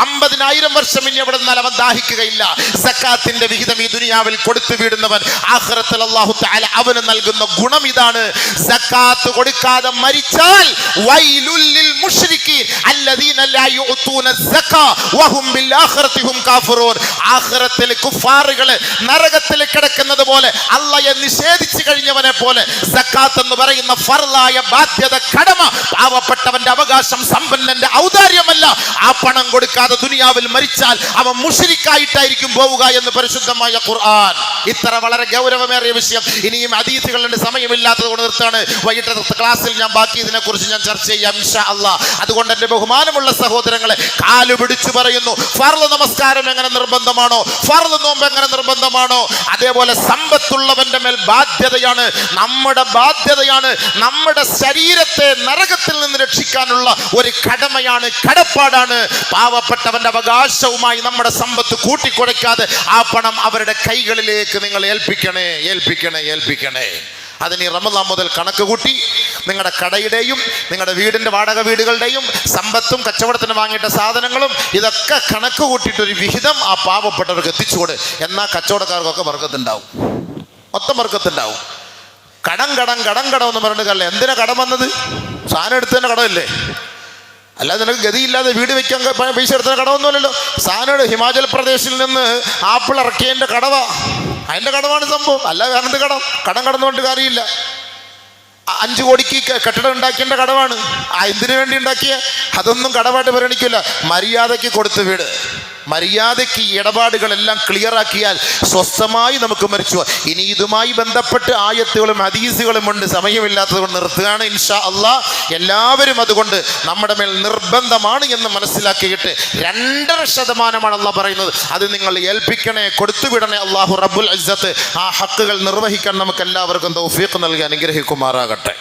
50,000 വർഷം ഇനി അവിടെ നിന്നാൽ അവൻ ദാഹിക്കുകയില്ല. സക്കാത്തിന്റെ വിഹിതം ഈ ദുനിയാവിൽ കൊടുത്തു വീടുന്നവൻ ആഖിറത്തിൽ അല്ലാഹു തആല അവന് നൽകുന്ന ഗുണം ഇതാണ്. സക്കാത്ത് കൊടുക്കാതെ മരിച്ചാൽ വൈലുൽ ലിൽ മുശ്രിക്കീൻ അല്ലദീന ലാ യുഅതൂന സക്കാ വഹും ബിൽ ആഖിറതി ഹും കാഫിറൂൻ. ആഖിറത്തിൽ കുഫാറുകൾ നരകത്തിൽ കിടക്കുന്നത് പോലെ, അല്ലാഹയെ നിഷേധിച്ചു കഴിഞ്ഞവനെ പോലെ സക്കാത്ത് എന്ന് പറയുന്ന ഫർളായ ബാധ്യത, കടമ, പാവപ്പെട്ടവന്റെ അവകാശം, സമ്പന്നന്റെ ഔദാര്യമല്ല. ആ പണം കൊടുക്കാതെ ദുനിയാവിൽ മരിച്ചാൽ അവൻ മുശ്രിക്കായിട്ടായിരിക്കും പോവുക എന്ന് പരിശുദ്ധമായ ഖുർആൻ. ഇത്ര വളരെ ഗൗരവമേറിയ വിഷയം. ഇനിയും ഹദീസുകളുടെ സമയമില്ലാത്തത് കൊണ്ട് നിർത്താണ്. വൈകിട്ടത്തെ ക്ലാസ്സിൽ ഞാൻ ബാക്കി ഇതിനെക്കുറിച്ച് ഞാൻ ചർച്ച ചെയ്യാം ഇൻഷാ അല്ലാഹ്. അതുകൊണ്ട് എന്റെ ബഹുമാനമുള്ള സഹോദരങ്ങളെ, കാലു പിടിച്ചു പറയുന്നു, ഫർള് നമസ്കാരം എങ്ങനെ നിർബന്ധമാണോ, ഫർള് നോമ്പ് എങ്ങനെ നിർബന്ധമാണോ, അതേപോലെ സമ്പത്തുള്ളവന്റെ മേൽ ബാധ്യതയാണ്, നമ്മുടെ ബാധ്യതയാണ്, നമ്മുടെ ശരീരത്തെ നരകത്തിൽ നിന്ന് രക്ഷിക്കാനുള്ള ഒരു കടമയാണ്, കടപ്പാടാണ്. പാവപ്പെട്ടവന്റെ അവകാശവുമായി നമ്മുടെ സമ്പത്ത് കൂട്ടിക്കുഴയ്ക്കാതെ ആ പണം അവരുടെ കൈകളിലേക്ക് നിങ്ങൾ ഏൽപ്പിക്കണേ. അതിന് റമദാൻ മുതൽ കണക്ക് കൂട്ടി നിങ്ങളുടെ കടയുടെയും നിങ്ങളുടെ വീടിൻ്റെ വാടക വീടുകളുടെയും സമ്പത്തും കച്ചവടത്തിന് വാങ്ങിയിട്ട സാധനങ്ങളും ഇതൊക്കെ കണക്ക് കൂട്ടിയിട്ടൊരു വിഹിതം ആ പാവപ്പെട്ടവർക്ക് എത്തിച്ചുകൊട്. എന്നാൽ കച്ചവടക്കാർക്കൊക്കെ ബർക്കത്തുണ്ടാവും, മൊത്തം ബർക്കത്തുണ്ടാവും. കടം എന്ന് പറഞ്ഞിട്ട് കല്ലേ, എന്തിനാ കടം വന്നത്? സാധനം എടുത്തതിൻ്റെ കടമല്ലേ, അല്ലാതെ നിനക്ക് ഗതിയില്ലാതെ വീട് വെക്കാൻ പൈസ എടുത്തതിന് കടമൊന്നുമല്ലല്ലോ. സാധനം ഹിമാചൽ പ്രദേശിൽ നിന്ന് ആപ്പിൾ ഇറക്കിയതിൻ്റെ കടവാ, അതിൻ്റെ കടമാണ് സംഭവം. അല്ല വേറെന്ത് കടം കടന്നുകൊണ്ട് കാര്യമില്ല. 5 കോടിക്ക് കെട്ടിടം ഉണ്ടാക്കിയതിൻ്റെ കടമാണ്. എന്തിനു വേണ്ടി ഉണ്ടാക്കിയ അതൊന്നും കടമായിട്ട് പരിഗണിക്കില്ല. മര്യാദയ്ക്ക് കൊടുത്ത് വീട്, മര്യാദയ്ക്ക് ഇടപാടുകളെല്ലാം ക്ലിയറാക്കിയാൽ സ്വസ്ഥമായി നമുക്ക് മരിച്ചു. ഇനി ഇതുമായി ബന്ധപ്പെട്ട് ആയത്തുകളും ഹദീസുകളും ഉണ്ട്, സമയമില്ലാത്തത് കൊണ്ട് നിർത്തുകയാണ് ഇൻഷാ അല്ലാഹ്. എല്ലാവരും അതുകൊണ്ട് നമ്മുടെ മേൽ നിർബന്ധമാണ് എന്ന് മനസ്സിലാക്കിയിട്ട് 2.5% അല്ലാഹ് പറയുന്നത്, അത് നിങ്ങൾ ഏൽപ്പിക്കണേ, കൊടുത്തുവിടണേ. അല്ലാഹു റബ്ബുൽ ഇസ്സത്ത് ആ ഹക്കുകൾ നിർവഹിക്കാൻ നമുക്ക് എല്ലാവർക്കും തൗഫീഖ് നൽകി അനുഗ്രഹിക്കുമാറാകട്ടെ.